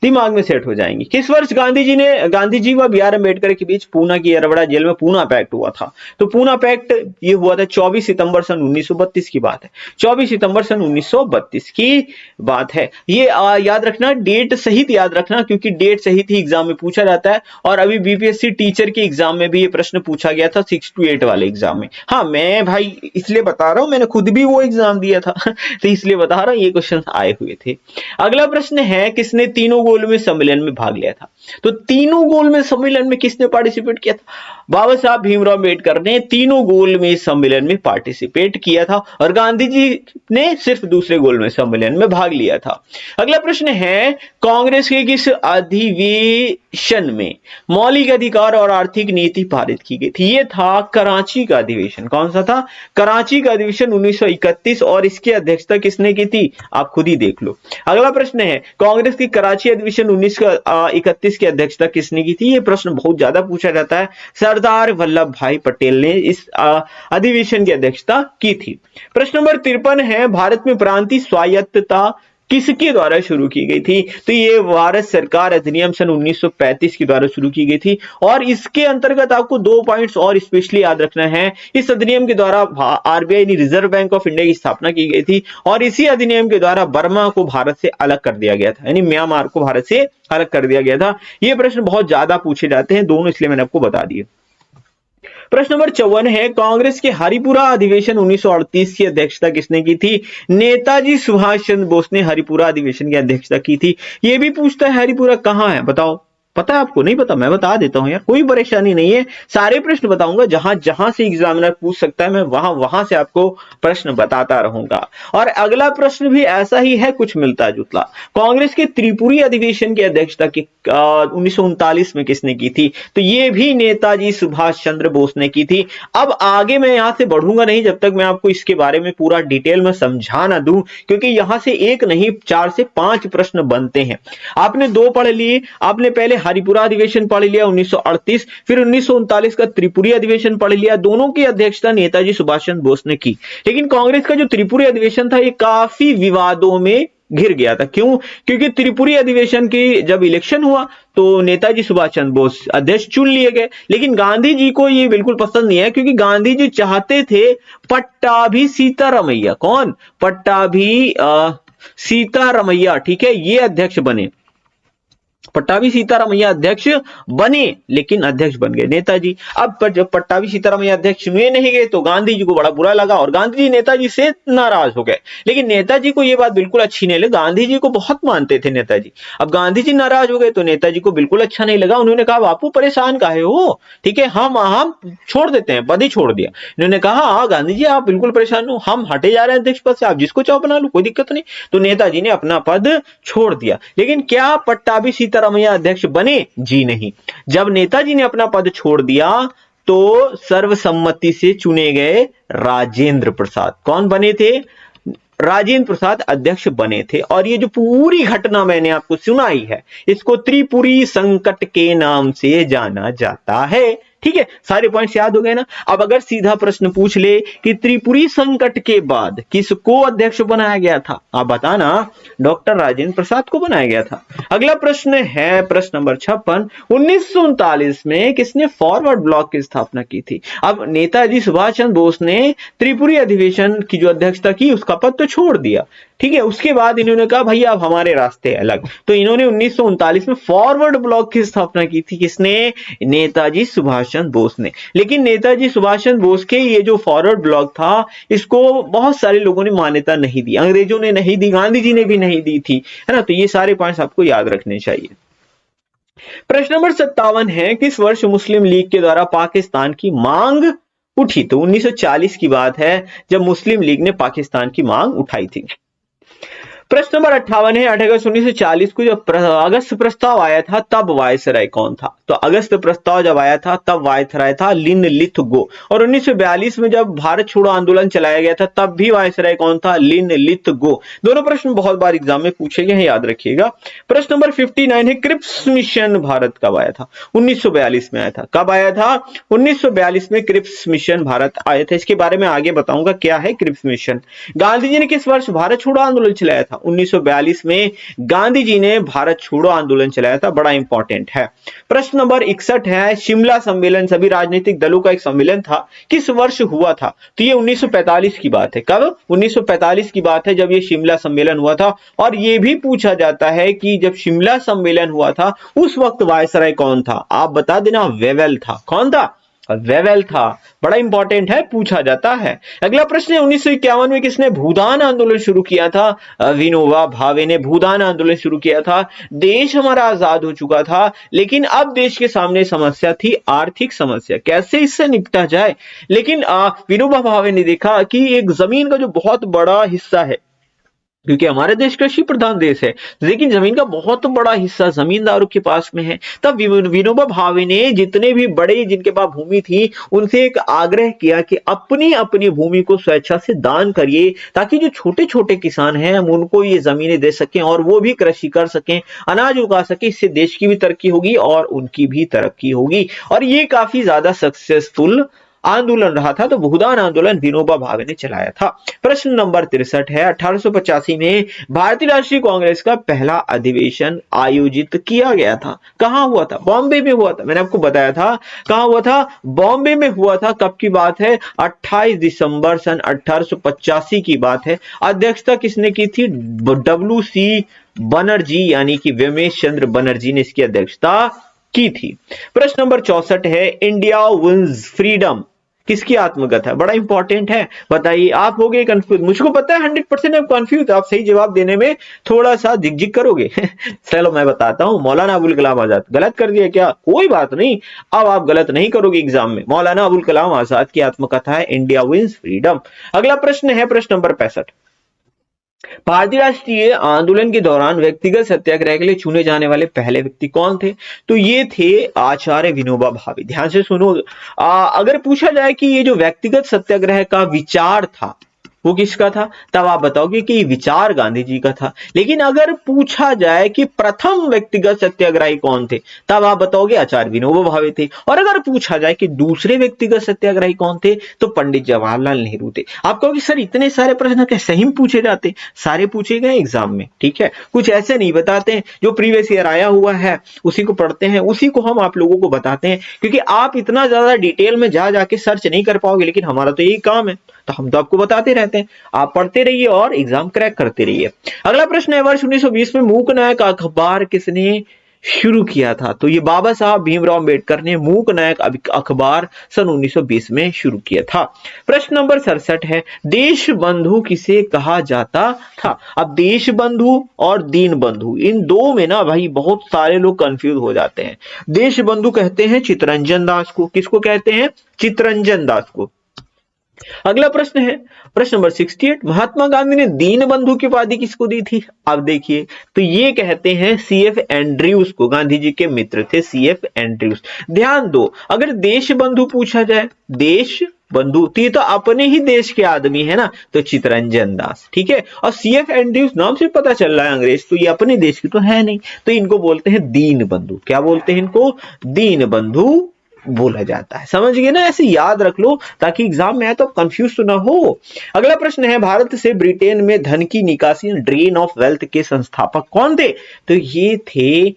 दिमाग में सेट हो जाएंगी। किस वर्ष गांधी जी व बी आर अम्बेडकर के बीच पूना की अरवड़ा जेल में पूना पैक्ट हुआ था? तो पूना पैक्ट ये हुआ था 24 सितंबर सन 1932 की बात है। 24 सितंबर सन 1932 की बात है। ये याद रखना, डेट सहित याद रखना, क्योंकि डेट सहित ही एग्जाम में पूछा जाता है। और अभी बीपीएससी टीचर के एग्जाम में भी ये प्रश्न पूछा गया था 6 to 8 वाले एग्जाम में। हाँ, मैं भाई इसलिए बता रहा हूं, मैंने खुद भी वो एग्जाम दिया था तो इसलिए बता रहा हूं, ये क्वेश्चन आए हुए थे। अगला प्रश्न है, किसने तीनों गोलमेज सम्मेलन में भाग लिया था? तो तीनों गोलमेज सम्मेलन में किसने पार्टिसिपेट किया था? बाबा साहब भीमराव अम्बेडकर ने तीनों गोलमेज सम्मेलन में पार्टिसिपेट किया था और गांधी जी ने सिर्फ दूसरे गोलमेज सम्मेलन में भाग लिया था। अगला प्रश्न है, कांग्रेस के किस अधिवेशन में मौलिक अधिकार और आर्थिक नीति पारित की गई थी? ये था कराची का अधिवेशन। कौन सा था? कराची का अधिवेशन 1931। और इसकी अध्यक्षता किसने की थी? आप खुद ही देख लो। अगला प्रश्न है, कांग्रेस की कराची अधिवेशन 1931 की अध्यक्षता किसने की थी? ये प्रश्न बहुत ज्यादा पूछा जाता है। सरदार वल्लभ भाई पटेल ने इस अधिवेशन की अध्यक्षता की थी। प्रश्न नंबर 53 है, भारत में प्रांतीय स्वायत्तता किसके द्वारा शुरू की गई थी? तो ये भारत सरकार अधिनियम सन 1935 के द्वारा शुरू की गई थी। और इसके अंतर्गत आपको 2 पॉइंट्स और स्पेशली याद रखना है। इस अधिनियम के द्वारा आरबीआई यानी रिजर्व बैंक ऑफ इंडिया की स्थापना की गई थी और इसी अधिनियम के द्वारा बर्मा को भारत से अलग कर दिया गया था, यानी म्यांमार को भारत से अलग कर दिया गया था। ये प्रश्न बहुत ज्यादा पूछे जाते हैं दोनों, इसलिए मैंने आपको बता दिए। प्रश्न नंबर 54 है, कांग्रेस के हरिपुरा अधिवेशन 1938 की अध्यक्षता किसने की थी? नेताजी सुभाष चंद्र बोस ने हरिपुरा अधिवेशन की अध्यक्षता की थी। यह भी पूछता है हरिपुरा कहां है, बताओ। पता है आपको? नहीं पता, मैं बता देता हूं यार, कोई परेशानी नहीं है। सारे प्रश्न बताऊंगा, जहां जहां से एग्जामिनर पूछ सकता है मैं वहां वहां से आपको प्रश्न बताता रहूंगा। और अगला प्रश्न भी ऐसा ही है, कुछ मिलता जुलता। कांग्रेस के त्रिपुरी अधिवेशन की अध्यक्षता की 1939 में किसने की थी? तो ये भी नेताजी सुभाष चंद्र बोस ने की थी। अब आगे मैं यहां से बढ़ूंगा नहीं जब तक मैं आपको इसके बारे में पूरा डिटेल में समझा ना दूं, क्योंकि यहां से एक नहीं 4 से 5 प्रश्न बनते हैं। आपने 2 पढ़ लिए, आपने पहले हरिपुरा अधिवेशन पढ़ लिया 1938, फिर 1939 का त्रिपुरी अधिवेशन पढ़ लिया। दोनों की अध्यक्षता नेताजी सुभाष चंद्र बोस ने की। लेकिन कांग्रेस का जो त्रिपुरी अधिवेशन था ये काफी विवादों में घिर गया था। क्यों? क्योंकि त्रिपुरी अधिवेशन की जब इलेक्शन हुआ तो नेताजी सुभाष चंद्र बोस अध्यक्ष चुन लिए गए, लेकिन गांधी जी को ये बिल्कुल पसंद नहीं है, क्योंकि गांधी जी चाहते थे पट्टाभी सीतारामैया, कौन? पट्टाभी सीतारामैया, ठीक है, ये अध्यक्ष बने। पट्टाभी सीतारामैया अध्यक्ष बने, लेकिन अध्यक्ष बन गए नेताजी। अब पर जब पट्टाभी सीतारामैया अध्यक्ष चुने नहीं गए तो गांधी जी को बड़ा बुरा लगा और गांधी जी नेताजी से नाराज हो गए। लेकिन नेताजी को यह बात बिल्कुल अच्छी नहीं लगी, गांधी जी को बहुत मानते थे नेताजी। अब गांधी जी नाराज हो गए तो नेताजी को बिल्कुल अच्छा नहीं लगा। उन्होंने कहा बापू परेशान काहे हो, ठीक है, हम छोड़ देते हैं, पद ही छोड़ दिया। इन्होंने कहा हाँ गांधी जी आप बिल्कुल परेशान हो, हम हटे जा रहे हैं अध्यक्ष पद से, आप जिसको चाहो बना लो, कोई दिक्कत नहीं। तो नेताजी ने अपना पद छोड़ दिया। लेकिन क्या पट्टाभी सीतारामैया अध्यक्ष बने? जी नहीं। जब नेताजी ने अपना पद छोड़ दिया तो सर्वसम्मति से चुने गए राजेंद्र प्रसाद। कौन बने थे? राजेंद्र प्रसाद अध्यक्ष बने थे। और ये जो पूरी घटना मैंने आपको सुनाई है इसको त्रिपुरी संकट के नाम से जाना जाता है। ठीक है, सारे पॉइंट्स याद हो गए ना। अब अगर सीधा प्रश्न पूछ ले कि त्रिपुरी संकट के बाद किसको अध्यक्ष बनाया गया था, आप बताना। डॉक्टर राजेंद्र प्रसाद को बनाया गया था। अगला प्रश्न है प्रश्न नंबर 56, 1939 में किसने फॉरवर्ड ब्लॉक की स्थापना की थी? अब नेताजी सुभाष चंद्र बोस ने त्रिपुरी अधिवेशन की जो अध्यक्षता की उसका पद तो छोड़ दिया, ठीक है। उसके बाद इन्होंने कहा भैया अब हमारे रास्ते अलग, तो इन्होंने 1939 में फॉरवर्ड ब्लॉक की स्थापना की थी। किसने? नेताजी सुभाष चंद्र बोस ने। लेकिन नेताजी सुभाष चंद्र बोस के ये जो फॉरवर्ड ब्लॉक था इसको बहुत सारे लोगों ने मान्यता नहीं दी, अंग्रेजों ने नहीं दी, गांधी जी ने भी नहीं दी थी, है ना। तो ये सारे पॉइंट्स आपको याद रखने चाहिए। प्रश्न नंबर 57 है, किस वर्ष मुस्लिम लीग के द्वारा पाकिस्तान की मांग उठी? तो 1940 की बात है जब मुस्लिम लीग ने पाकिस्तान की मांग उठाई थी। प्रश्न नंबर 58 है 8 अगस्त 1940 को जब अगस्त प्रस्ताव आया था तब वायसराय कौन था? तो अगस्त प्रस्ताव जब आया था तब वायसराय था लिनलिथगो। और 1942 में जब भारत छोड़ो आंदोलन चलाया गया था तब भी वायसराय कौन था? लिनलिथगो। दोनों प्रश्न बहुत बार एग्जाम में पूछे गए हैं, याद रखिएगा। प्रश्न नंबर 59 है क्रिप्स मिशन भारत कब आया था? 1942 में आया था। कब आया था? 1942 में क्रिप्स मिशन भारत आए थे। इसके बारे में आगे बताऊंगा क्या है क्रिप्स मिशन। गांधी जी ने किस वर्ष भारत छोड़ो आंदोलन चलाया था? 1942 में गांधी जी ने भारत छोड़ो आंदोलन चलाया था, बड़ा इंपॉर्टेंट है। प्रश्न नंबर 61 है शिमला सम्मेलन सभी राजनीतिक दलों का एक सम्मेलन था, किस वर्ष हुआ था? तो ये 1945 की बात है। कब? 1945 की बात है जब ये शिमला सम्मेलन हुआ था। और ये भी पूछा जाता है कि जब शिमला सम्मेलन हुआ था उस वक्त वायसराय कौन था? आप बता देना, वेवेल था। कौन था? वेवेल था। बड़ा इंपॉर्टेंट है, पूछा जाता है। अगला प्रश्न है 1951 में किसने भूदान आंदोलन शुरू किया था? विनोबा भावे ने भूदान आंदोलन शुरू किया था। देश हमारा आजाद हो चुका था, लेकिन अब देश के सामने समस्या थी आर्थिक समस्या, कैसे इससे निपटा जाए। लेकिन विनोबा भावे ने देखा कि एक जमीन का जो बहुत बड़ा हिस्सा है, क्योंकि हमारे देश कृषि प्रधान देश है, लेकिन जमीन का बहुत बड़ा हिस्सा जमींदारों के पास में है। तब विनोबा भावे ने जितने भी बड़े जिनके पास भूमि थी उनसे एक आग्रह किया कि अपनी अपनी भूमि को स्वेच्छा से दान करिए, ताकि जो छोटे छोटे किसान हैं हम उनको ये जमीनें दे सकें और वो भी कृषि कर सकें, अनाज उगा सके। इससे देश की भी तरक्की होगी और उनकी भी तरक्की होगी। और ये काफी ज्यादा सक्सेसफुल आंदोलन रहा था। तो भूदान आंदोलन विनोबा भावे ने चलाया था। प्रश्न नंबर 63 है 1885 में भारतीय राष्ट्रीय कांग्रेस का पहला अधिवेशन आयोजित किया गया था। कहां हुआ था? बॉम्बे में हुआ था। मैंने आपको बताया था कहां हुआ था, बॉम्बे में हुआ था। कब की बात है? 28 दिसंबर सन 1885 की बात है। अध्यक्षता किसने की थी? WC बनर्जी, यानी कि व्यमेश चंद्र बनर्जी ने इसकी अध्यक्षता की थी। प्रश्न नंबर 64 है इंडिया विंस फ्रीडम किसकी आत्मकथा है? बड़ा इंपॉर्टेंट है, बताइए। आप हो गए कंफ्यूज, मुझको पता है 100% आप कंफ्यूज, आप सही जवाब देने में थोड़ा सा झिकझिक करोगे। चलो मैं बताता हूं, मौलाना अबुल कलाम आजाद। गलत कर दिया क्या? कोई बात नहीं, अब आप गलत नहीं करोगे एग्जाम में। मौलाना अबुल कलाम आजाद की आत्मकथा है इंडिया विंस फ्रीडम। अगला प्रश्न है प्रश्न नंबर 65। भारतीय राष्ट्रीय आंदोलन के दौरान व्यक्तिगत सत्याग्रह के लिए चुने जाने वाले पहले व्यक्ति कौन थे? तो ये थे आचार्य विनोबा भावे। ध्यान से सुनो। अगर पूछा जाए कि ये जो व्यक्तिगत सत्याग्रह का विचार था वो किसका था, तब आप बताओगे कि विचार गांधी जी का था। लेकिन अगर पूछा जाए कि प्रथम व्यक्तिगत सत्याग्रही कौन थे, तब आप बताओगे आचार्य विनोबा भावे थे। और अगर पूछा जाए कि दूसरे व्यक्तिगत सत्याग्रही कौन थे, तो पंडित जवाहरलाल नेहरू थे। आप कहोगे सर इतने सारे प्रश्न क्या सही में पूछे जाते? सारे पूछे गए एग्जाम में, ठीक है। कुछ ऐसे नहीं बताते, जो प्रीवियस ईयर आया हुआ है उसी को पढ़ते हैं, उसी को हम आप लोगों को बताते हैं। क्योंकि आप इतना ज्यादा डिटेल में जा जाके सर्च नहीं कर पाओगे, लेकिन हमारा तो यही काम है, तो हम तो आपको बताते रहते हैं। आप पढ़ते रहिए और एग्जाम क्रैक करते रहिए। अगला प्रश्न है वर्ष 1920 में मूक नायक अखबार किसने शुरू किया था? तो ये बाबा साहब भीमराव अंबेडकर ने मूक नायक अखबार सन 1920 में शुरू किया था। प्रश्न नंबर 67 है देश बंधु किसे कहा जाता था? अब देश बंधु और दीन बंधु, इन दो में ना भाई बहुत सारे लोग कंफ्यूज हो जाते हैं। देश बंधु कहते हैं चित्तरंजन दास को। किसको कहते हैं? चित्तरंजन दास को। अगला प्रश्न है प्रश्न नंबर 68। महात्मा गांधी ने दीन बंधु की उपाधि किसको दी थी? अब देखिए, तो ये कहते हैं CF एंड्रयूज को। गांधी जी के मित्र थे CF एंड्रयूज। ध्यान दो, अगर देश बंधु पूछा जाए, देश बंधु तो ये तो अपने ही देश के आदमी है ना, तो चित्तरंजन दास, ठीक है। और CF एंड्रयूज नाम से पता चल रहा है अंग्रेज, तो ये अपने देश की तो है नहीं, तो इनको बोलते हैं दीन बंधु। क्या बोलते हैं इनको? दीन बंधु बोला जाता है। समझ गए ना? ऐसे याद रख लो ताकि एग्जाम में आए तो कंफ्यूज तो ना हो। अगला प्रश्न है भारत से ब्रिटेन में धन की निकासी, ड्रेन ऑफ वेल्थ के संस्थापक कौन थे? तो ये थे,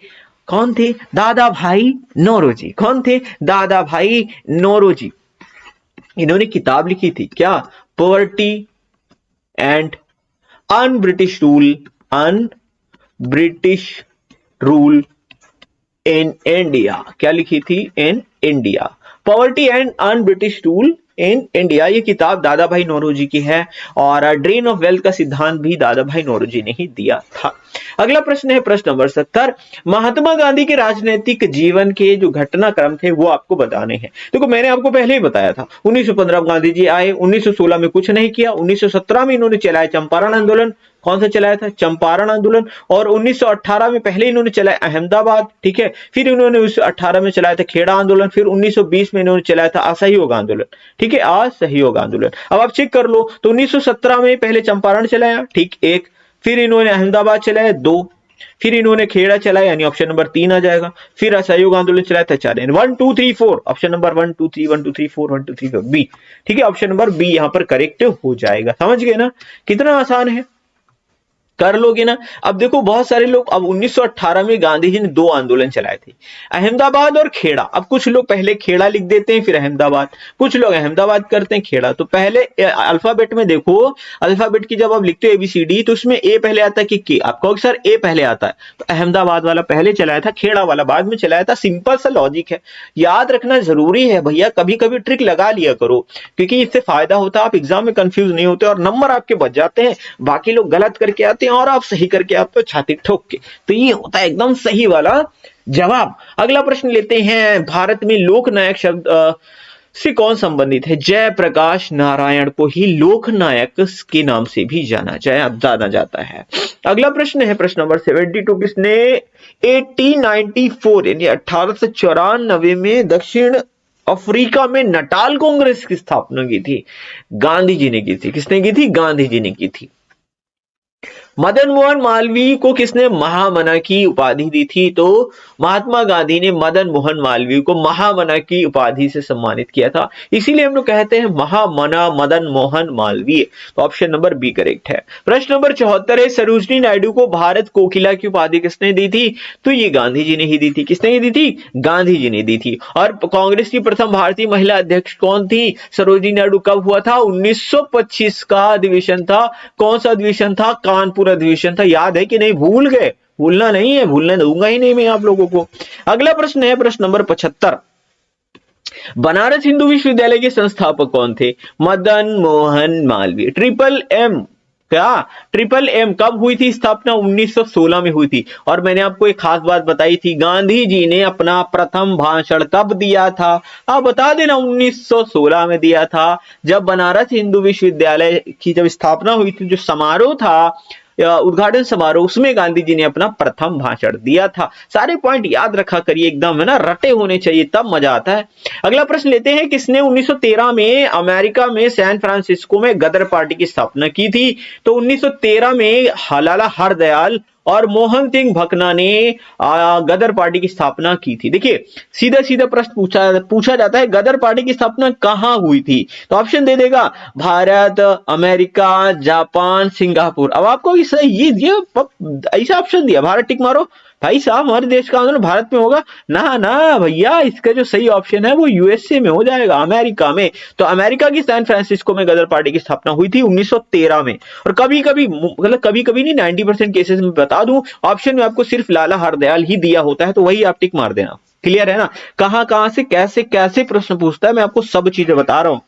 कौन थे? दादा भाई नौरोजी। कौन थे? दादा भाई नौरोजी। इन्होंने किताब लिखी थी क्या? Poverty and un British rule in India. क्या लिखी थी? In India, poverty and un British rule in India. ये किताब दादा भाई नौरोजी की है। और ड्रेन ऑफ वेल्थ का सिद्धांत भी दादा भाई नौरोजी ने ही दिया था। अगला प्रश्न है प्रश्न नंबर 70। महात्मा गांधी के राजनीतिक जीवन के जो घटनाक्रम थे वो आपको बताने हैं। देखो मैंने आपको पहले ही बताया था, 1915 गांधी जी आए, 1916 में कुछ नहीं किया, 1917 में इन्होंने चलाया चंपारण आंदोलन, कौन सा चलाया था? चंपारण आंदोलन। और 1918 में पहले इन्होंने चलाया अहमदाबाद, ठीक है। फिर इन्होंने 1918 में चलाया था खेड़ा आंदोलन। फिर 1920 में इन्होंने चलाया था असहयोग आंदोलन, ठीक है, असहयोग आंदोलन। अब आप चेक कर लो तो 1917 में पहले चंपारण चलाया, ठीक, एक। फिर इन्होंने अहमदाबाद चलाया, दो। फिर इन्होंने खेड़ा चलाया, यानी ऑप्शन नंबर 3 आ जाएगा। फिर असहयोग आंदोलन चलाया था 4, 1 2 3 4, ऑप्शन नंबर 1 2 3 1 2 3 4 1 2 3 4 बी, ठीक है। ऑप्शन नंबर बी यहां पर करेक्ट हो जाएगा। समझ गए ना, कितना आसान है, कर लोगे ना। अब देखो बहुत सारे लोग, अब 1918 में गांधी जी ने 2 आंदोलन चलाए थे, अहमदाबाद और खेड़ा। अब कुछ लोग पहले खेड़ा लिख देते हैं फिर अहमदाबाद, कुछ लोग अहमदाबाद करते हैं खेड़ा। तो पहले अल्फाबेट में देखो, अल्फाबेट की जब आप लिखते हो एबीसीडी तो उसमें ए पहले आता है कि के, आपको सर ए पहले आता है, तो अहमदाबाद वाला पहले चलाया था, खेड़ा वाला बाद में चलाया था। सिंपल सा लॉजिक है, याद रखना जरूरी है भैया, कभी कभी ट्रिक लगा लिया करो, क्योंकि इससे फायदा होता है, आप एग्जाम में कंफ्यूज नहीं होते और नंबर आपके बच जाते हैं। बाकी लोग गलत करके आते हैं और आप सही करके आते हो छाती ठोक के, तो ये होता है एकदम सही वाला जवाब। अगला प्रश्न लेते हैं, भारत में लोकनायक शब्द से कौन संबंधित है? जयप्रकाश नारायण को ही लोकनायक के नाम से भी जाना जाता है। अगला प्रश्न है प्रश्न नंबर 72, किसने 1894 यानी 1894 में दक्षिण अफ्रीका में नटाल कांग्रेस की स्थापना की थी? गांधी जी ने की थी। किसने की थी? गांधी जी ने की थी। मदन मोहन मालवीय को किसने महामना की उपाधि दी थी? तो महात्मा गांधी ने मदन मोहन मालवीय को महामना की उपाधि से सम्मानित किया था, इसीलिए हम लोग कहते हैं महामना मदन मोहन मालवीय। तो ऑप्शन नंबर बी करेक्ट है। प्रश्न नंबर 74 है, सरोजिनी नायडू को भारत कोकिला की उपाधि किसने दी थी? तो ये गांधी जी ने ही दी थी। किसने दी थी? गांधी जी ने दी थी। और कांग्रेस की प्रथम भारतीय महिला अध्यक्ष कौन थी? सरोजिनी नायडू। कब हुआ था? 1925 का अधिवेशन था। कौन सा अधिवेशन था? कानपुर अधिवेशन था। याद है कि नहीं? भूल गए? भूलना नहीं है, भूलने दूंगा ही नहीं मैं आप लोगों को। अगला प्रश्न है प्रश्न नंबर 75, बनारस हिंदू विश्वविद्यालय के संस्थापक कौन थे? मदन मोहन मालवीय। ट्रिपल एम, क्या ट्रिपल एम कब हुई थी स्थापना? 1916 में हुई थी। और मैंने आपको एक खास बात बताई थी, गांधी जी ने अपना प्रथम भाषण कब दिया था? आप बता देना, 1916 में दिया था, जब बनारस हिंदू विश्वविद्यालय की जब स्थापना हुई थी, जो समारोह था, उद्घाटन समारोह, उसमें गांधी जी ने अपना प्रथम भाषण दिया था। सारे पॉइंट याद रखा करिए, एकदम है ना, रटे होने चाहिए, तब मजा आता है। अगला प्रश्न लेते हैं, किसने 1913 में अमेरिका में सैन फ्रांसिस्को में गदर पार्टी की स्थापना की थी? तो 1913 में लाला हरदयाल और मोहन सिंह भकना ने गदर पार्टी की स्थापना की थी। देखिए सीधा सीधा प्रश्न पूछा जाता है, गदर पार्टी की स्थापना कहां हुई थी? तो ऑप्शन दे देगा, भारत, अमेरिका, जापान, सिंगापुर। अब आपको ये ऐसा ऑप्शन दिया, भारत टिक मारो। भाई साहब हमारे देश का आंदोलन भारत में होगा? ना ना भैया, इसका जो सही ऑप्शन है वो यूएसए में हो जाएगा, अमेरिका में। तो अमेरिका की सैन फ्रांसिस्को में गदर पार्टी की स्थापना हुई थी 1913 में। और कभी कभी, मतलब कभी कभी नहीं, 90% केसेस में बता दूं, ऑप्शन में आपको सिर्फ लाला हरदयाल ही दिया होता है, तो वही आप टिक मार देना। क्लियर है ना? कहां से कैसे कैसे प्रश्न पूछता है, मैं आपको सब चीजें बता रहा हूं।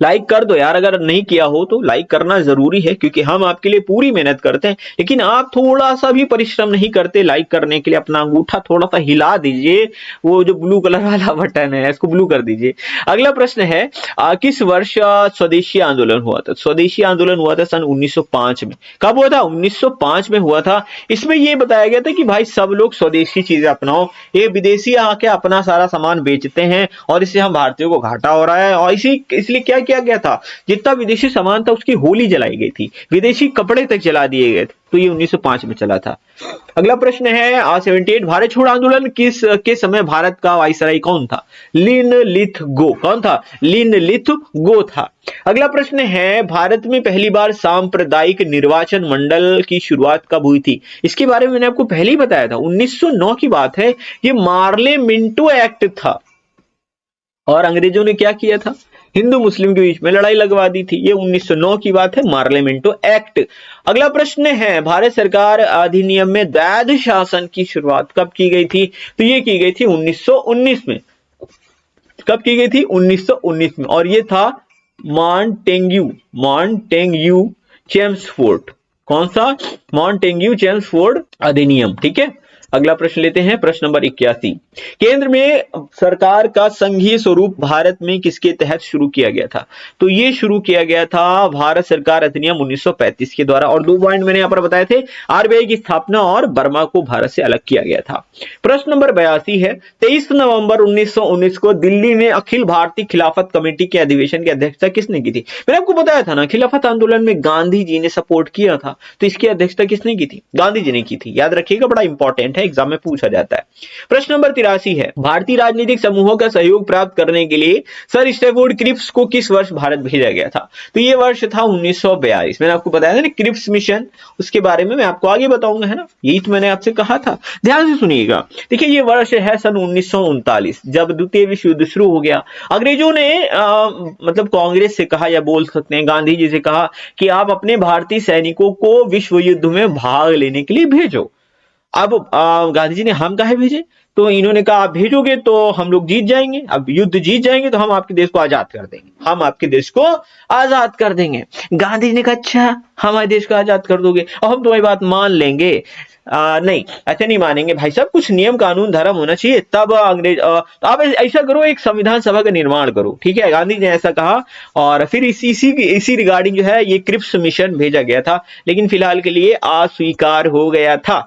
लाइक कर दो यार, अगर नहीं किया हो तो लाइक करना जरूरी है, क्योंकि हम आपके लिए पूरी मेहनत करते हैं, लेकिन आप थोड़ा सा भी परिश्रम नहीं करते लाइक करने के लिए। अपना अंगूठा थोड़ा सा हिला दीजिए, वो जो ब्लू कलर वाला बटन है इसको ब्लू कर दीजिए। अगला प्रश्न है, किस वर्ष स्वदेशी आंदोलन हुआ था? स्वदेशी आंदोलन हुआ था सन 1905 में। कब हुआ था? 1905 में हुआ था। इसमें यह बताया गया था कि भाई सब लोग स्वदेशी चीजें अपनाओ, ये विदेशी आके अपना सारा सामान बेचते हैं और इससे हम भारतीयों को घाटा हो रहा है। और इसलिए क्या किया गया था, जितना विदेशी सामान था उसकी होली जलाई गई थी, विदेशी कपड़े तक जला दिए गए थे। तो ये 1905 में चला था। अगला प्रश्न है 78, भारत छोड़ आंदोलन किस के समय भारत का वायसराय कौन था? लिनलिथ-गो। कौन था? लिनलिथ-गो था। अगला प्रश्न है, भारत में पहली बार सांप्रदायिक निर्वाचन मंडल की शुरुआत कब हुई थी? इसके बारे में मैंने आपको पहले ही बताया था, 1909 की बात है। ये मार्ले मिंटो एक्ट था और अंग्रेजों ने क्या किया था? हिंदू मुस्लिम के बीच में लड़ाई लगवा दी थी। ये 1909 की बात है, मार्लेमेंटो एक्ट। अगला प्रश्न है, भारत सरकार अधिनियम में वैध शासन की शुरुआत कब की गई थी? तो ये की गई थी 1919 में। कब की गई थी? 1919 में। और ये था मॉन्टेग्यू चेम्सफोर्ड। कौन सा? मॉन्टेग्यू चेम्सफोर्ड अधिनियम, ठीक है। अगला प्रश्न लेते हैं, प्रश्न नंबर 81। केंद्र में सरकार का संघीय स्वरूप भारत में किसके तहत शुरू किया गया था? तो ये शुरू किया गया था भारत सरकार अधिनियम 1935 के द्वारा, और 2 पॉइंट मैंने यहाँ पर बताए थे, आरबीआई की स्थापना और बर्मा को भारत से अलग किया गया था। प्रश्न नंबर 82 है, 23 नवंबर 1919 को दिल्ली में अखिल भारतीय खिलाफत कमेटी के अधिवेशन की अध्यक्षता किसने की थी? मैंने आपको बताया था ना, खिलाफत आंदोलन में गांधी जी ने सपोर्ट किया था, तो इसकी अध्यक्षता किसने की थी? गांधी जी ने की थी। याद रखिएगा, बड़ा इंपॉर्टेंट है, एग्जाम में पूछा जाता है। प्रश्न नंबर 83 है, भारतीय राजनीतिक समूहों का सहयोग प्राप्त करने के लिए सर स्टैफोर्ड क्रिप्स को किस वर्ष भारत भेजा गया था? तो ये वर्ष था 1942। मैंने आपको बताया था ना क्रिप्स मिशन, उसके बारे में मैं आपको आगे बताऊंगा, है ना, यही तो मैंने आपसे कहा था। ध्यान से सुनिएगा। देखिए ये वर्ष है सन 1939, जब द्वितीय विश्व युद्ध शुरू हो गया। अंग्रेजों ने मतलब कांग्रेस से कहा, या बोल सकते हैं गांधी जी से कहा कि आप अपने भारतीय सैनिकों को विश्व युद्ध में भाग लेने के लिए भेजो। अब गांधी जी ने हम काहे भेजे? तो इन्होंने कहा आप भेजोगे तो हम लोग जीत जाएंगे, अब युद्ध जीत जाएंगे तो हम आपके देश को आजाद कर देंगे, हम आपके देश को आजाद कर देंगे। गांधी जी ने कहा अच्छा हमारे देश को आजाद कर दोगे और हम तुम्हारी बात मान लेंगे? नहीं, ऐसे नहीं मानेंगे भाई साहब, कुछ नियम कानून धर्म होना चाहिए, तब अंग्रेज तो आप ऐसा करो, एक संविधान सभा का निर्माण करो, ठीक है। गांधी जी ने ऐसा कहा, और फिर इसी रिगार्डिंग जो है ये क्रिप्स मिशन भेजा गया था, लेकिन फिलहाल के लिए अस्वीकार हो गया था।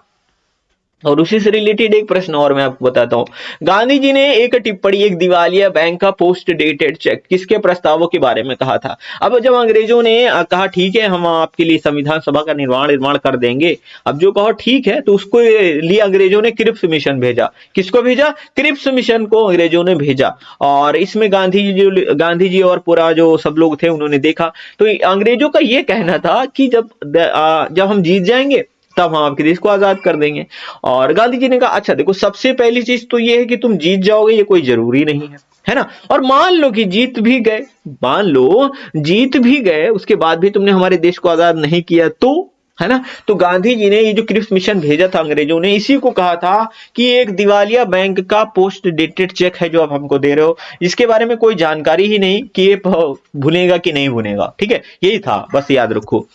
और उसी से रिलेटेड एक प्रश्न और मैं आपको बताता हूं। गांधी जी ने एक टिप्पणी, एक दिवालिया बैंक का पोस्ट डेटेड चेक किसके प्रस्तावों के बारे में कहा था? अब जब अंग्रेजों ने कहा ठीक है हम आपके लिए संविधान सभा का निर्माण कर देंगे, अब जो कहो ठीक है, तो उसको लिए अंग्रेजों ने क्रिप्स मिशन भेजा। किसको भेजा? क्रिप्स मिशन को अंग्रेजों ने भेजा। और इसमें गांधी जी और पूरा जो सब लोग थे उन्होंने देखा, तो अंग्रेजों का यह कहना था कि जब हम जीत जाएंगे तब हम आपके देश को आजाद कर देंगे। और गांधी जी ने कहा अच्छा देखो, सबसे पहली चीज तो ये है कि तुम जीत जाओगे, ये कोई जरूरी नहीं है ना। और मान लो कि जीत भी गए, मान लो जीत भी गए, उसके बाद भी तुमने हमारे देश को आजाद नहीं किया, तो है ना। तो गांधी जी ने ये जो क्रिप्स मिशन भेजा था अंग्रेजों ने, इसी को कहा था कि एक दिवालिया बैंक का पोस्ट डेटेड चेक है जो आप हमको दे रहे हो, इसके बारे में कोई जानकारी ही नहीं कि ये भुनेगा कि नहीं भुनेगा, ठीक है, यही था, बस याद रखो।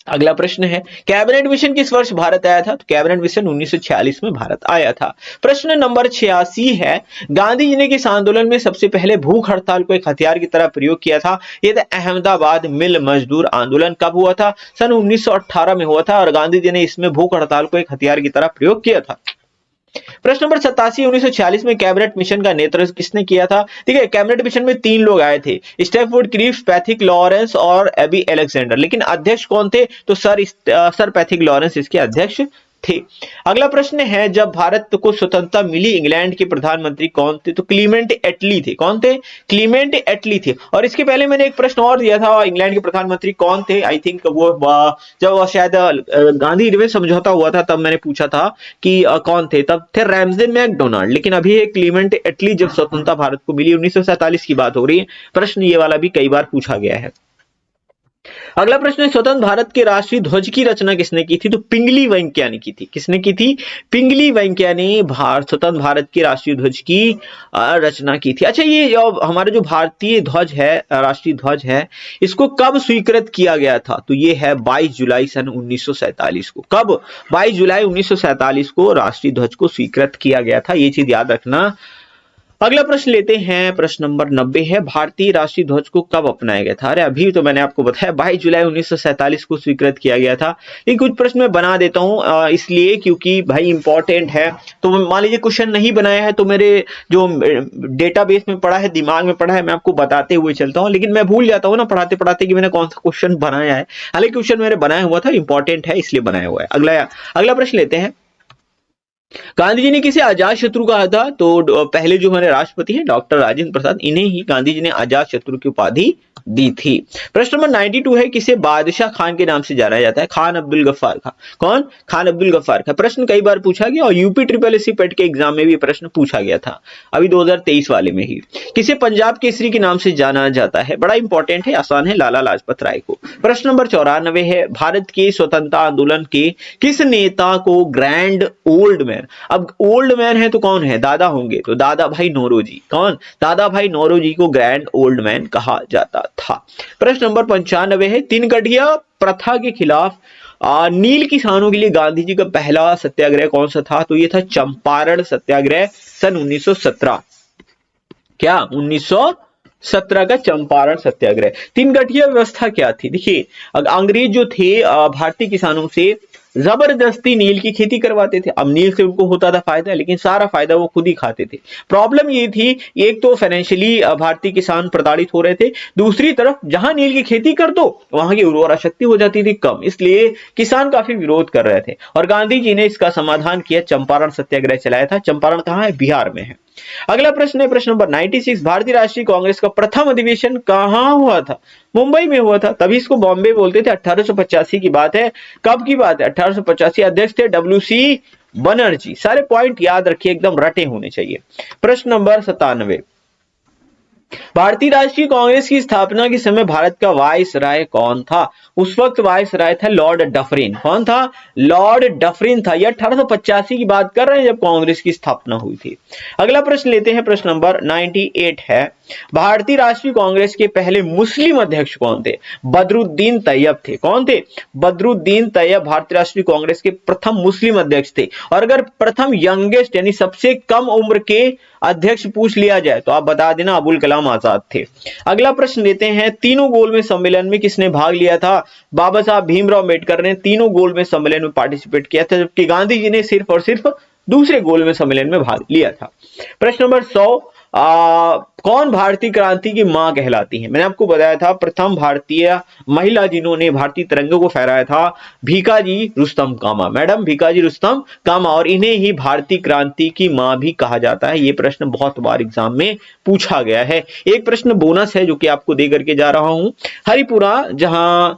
अगला प्रश्न है, कैबिनेट मिशन किस वर्ष भारत आया था? तो कैबिनेट मिशन 1946 में भारत आया था। प्रश्न नंबर 86 है, गांधी जी ने किस आंदोलन में सबसे पहले भूख हड़ताल को एक हथियार की तरह प्रयोग किया था? यह था अहमदाबाद मिल मजदूर आंदोलन। कब हुआ था? सन 1918 में हुआ था, और गांधी जी ने इसमें भूख हड़ताल को एक हथियार की तरह प्रयोग किया था। प्रश्न नंबर 87, 1946 में कैबिनेट मिशन का नेतृत्व किसने किया था? ठीक है, कैबिनेट मिशन में 3 लोग आए थे, स्टैफोर्ड क्रिप्स, पैथिक लॉरेंस और एबी अलेक्जेंडर, लेकिन अध्यक्ष कौन थे? तो सर पैथिक लॉरेंस इसके अध्यक्ष थे। अगला प्रश्न है, जब भारत को स्वतंत्रता मिली इंग्लैंड के प्रधानमंत्री कौन थे? तो क्लीमेंट एटली थे। कौन थे? क्लीमेंट एटली थे। और इसके पहले मैंने एक प्रश्न और दिया था, इंग्लैंड के प्रधानमंत्री कौन थे? आई थिंक वो जब शायद गांधी रिवे समझौता हुआ था तब मैंने पूछा था कि कौन थे, तब थे रैमजे मैकडोनाल्ड, लेकिन अभी क्लीमेंट एटली जब स्वतंत्रता भारत को मिली 1947 की बात हो रही है। प्रश्न ये वाला भी कई बार पूछा गया है। अगला प्रश्न है, स्वतंत्र भारत के राष्ट्रीय ध्वज की रचना किसने की थी? तो पिंगली वेंकैया ने की थी। किसने की थी? पिंगली वेंकैया ने स्वतंत्र भारत के राष्ट्रीय ध्वज की रचना की थी। अच्छा, ये हमारा जो भारतीय ध्वज है, राष्ट्रीय ध्वज है, इसको कब स्वीकृत किया गया था? तो ये है 22 जुलाई सन 1947 को। कब? 22 जुलाई 1947 को राष्ट्रीय ध्वज को स्वीकृत किया गया था, ये चीज याद रखना। अगला प्रश्न लेते हैं, प्रश्न नंबर 90 है, भारतीय राष्ट्रीय ध्वज को कब अपनाया गया था? अरे अभी तो मैंने आपको बताया 22 जुलाई 1947 को स्वीकृत किया गया था। लेकिन कुछ प्रश्न मैं बना देता हूं इसलिए क्योंकि भाई इंपॉर्टेंट है। तो मान लीजिए क्वेश्चन नहीं बनाया है तो मेरे जो डेटाबेस में पड़ा है, दिमाग में पड़ा है, मैं आपको बताते हुए चलता हूं, लेकिन मैं भूल जाता हूं ना पढ़ाते पढ़ाते कि मैंने कौन सा क्वेश्चन बनाया है। हालांकि क्वेश्चन मैंने बनाया हुआ था, इंपॉर्टेंट है इसलिए बनाया हुआ है। अगला प्रश्न लेते हैं, गांधी जी ने किसे अजात शत्रु कहा था? तो पहले जो हमारे राष्ट्रपति हैं डॉक्टर राजेंद्र प्रसाद, इन्हें ही गांधी जी ने अजात शत्रु की उपाधि दी थी। प्रश्न नंबर 92 है, किसे बादशाह खान के नाम से जाना जाता है? खान अब्दुल गफ्फार खान। कौन? खान अब्दुल गफ्फार खान। प्रश्न कई बार पूछा गया और यूपी ट्रिपल एससी पेट के एग्जाम में भी प्रश्न पूछा गया था, अभी 2023 वाले में ही। किसे पंजाब केसरी के नाम से जाना जाता है? बड़ा इंपॉर्टेंट है, आसान है, लाला लाजपत राय को। प्रश्न नंबर 94 है, भारत के स्वतंत्रता आंदोलन के किस नेता को ग्रैंड ओल्ड मैन, अब ओल्ड मैन है तो कौन है? दादा होंगे, तो दादा भाई नौरोजी। कौन? दादा भाई नौरोजी को ग्रैंड ओल्ड मैन कहा जाता था। प्रश्न नंबर 95 है, तीन गठिया प्रथा के खिलाफ नील किसानों के लिए गांधी जी का पहला सत्याग्रह कौन सा था? तो ये था चंपारण सत्याग्रह सन 1917। क्या 1917 का चंपारण सत्याग्रह। तीन गठिया व्यवस्था क्या थी? देखिए अंग्रेज जो थे भारतीय किसानों से जबरदस्ती नील की खेती करवाते थे। अब नील से उनको होता था फायदा, लेकिन सारा फायदा वो खुद ही खाते थे। प्रॉब्लम ये थी, एक तो फाइनेंशियली भारतीय किसान प्रताड़ित हो रहे थे, दूसरी तरफ जहां नील की खेती कर दो वहां की उर्वरा शक्ति हो जाती थी कम, इसलिए किसान काफी विरोध कर रहे थे और गांधी जी ने इसका समाधान किया, चंपारण सत्याग्रह चलाया था। चंपारण कहां है? बिहार में है। अगला प्रश्न है प्रश्न नंबर 96, भारतीय राष्ट्रीय कांग्रेस का प्रथम अधिवेशन कहां हुआ था? मुंबई में हुआ था, तभी इसको बॉम्बे बोलते थे। 1885 की बात है। कब की बात है? 1885। अध्यक्ष थे WC बनर्जी। सारे पॉइंट याद रखिए, एकदम रटे होने चाहिए। प्रश्न नंबर 97, भारतीय राष्ट्रीय कांग्रेस की स्थापना के समय भारत का वायसराय कौन था? उस वक्त वायसराय था लॉर्ड डफरिन। कौन था? लॉर्ड डफरिन था। यह 1885 की बात कर रहे हैं जब कांग्रेस की स्थापना हुई थी। अगला प्रश्न लेते हैं, प्रश्न नंबर 98 है, भारतीय राष्ट्रीय कांग्रेस के पहले मुस्लिम अध्यक्ष कौन थे? बदरुद्दीन तैयब थे। कौन थे? बदरुद्दीन तैयब भारतीय राष्ट्रीय कांग्रेस के प्रथम मुस्लिम अध्यक्ष थे। और अगर प्रथम यंगेस्ट यानी सबसे कम उम्र के अध्यक्ष पूछ लिया जाए तो आप बता देना अबुल कलाम आजाद थे। अगला प्रश्न लेते हैं, तीनों गोलमेज सम्मेलन में किसने भाग लिया था? बाबा साहब भीमराव अम्बेडकर ने तीनों गोलमेज सम्मेलन में पार्टिसिपेट किया था, जबकि गांधी जी ने सिर्फ और सिर्फ दूसरे गोलमेज सम्मेलन में भाग लिया था। प्रश्न नंबर 100, कौन भारतीय क्रांति की मां कहलाती है? मैंने आपको बताया था प्रथम भारतीय महिला जिन्होंने भारतीय तिरंगे को फहराया था, भीकाजी रुस्तम कामा। मैडम भीकाजी रुस्तम कामा, और इन्हें ही भारतीय क्रांति की मां भी कहा जाता है। यह प्रश्न बहुत बार एग्जाम में पूछा गया है। एक प्रश्न बोनस है जो कि आपको दे करके जा रहा हूं। हरिपुरा, जहां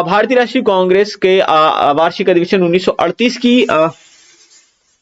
भारतीय राष्ट्रीय कांग्रेस के वार्षिक अधिवेशन 1938 की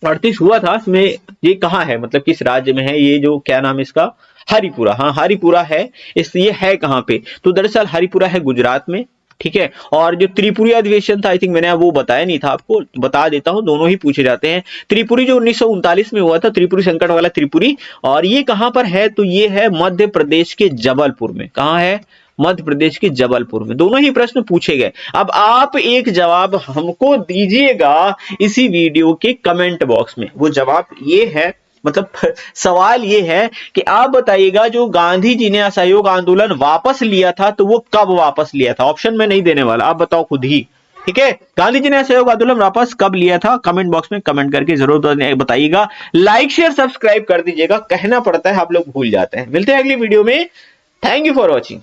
38 हुआ था, इसमें ये कहाँ है, मतलब किस राज्य में है? ये जो क्या नाम है इसका? हरिपुरा। हाँ हरिपुरा है। ये है कहाँ पे? तो दरअसल हरिपुरा है गुजरात में। ठीक है। और जो त्रिपुरी अधिवेशन था, आई थिंक मैंने वो बताया नहीं था आपको, बता देता हूं, दोनों ही पूछे जाते हैं। त्रिपुरी जो 1939 में हुआ था, त्रिपुरी संकट वाला त्रिपुरी, और ये कहां पर है? तो ये है मध्य प्रदेश के जबलपुर में। कहां है? मध्य प्रदेश के जबलपुर में। दोनों ही प्रश्न पूछे गए। अब आप एक जवाब हमको दीजिएगा इसी वीडियो के कमेंट बॉक्स में। वो जवाब ये है, मतलब सवाल ये है कि आप बताइएगा जो गांधी जी ने असहयोग आंदोलन वापस लिया था तो वो कब वापस लिया था? ऑप्शन में नहीं देने वाला, आप बताओ खुद ही। ठीक है, गांधी जी ने असहयोग आंदोलन वापस कब लिया था? कमेंट बॉक्स में कमेंट करके जरूर बताइएगा। लाइक शेयर सब्सक्राइब कर दीजिएगा, कहना पड़ता है, आप लोग भूल जाते हैं। मिलते हैं अगली वीडियो में। Thank you for watching.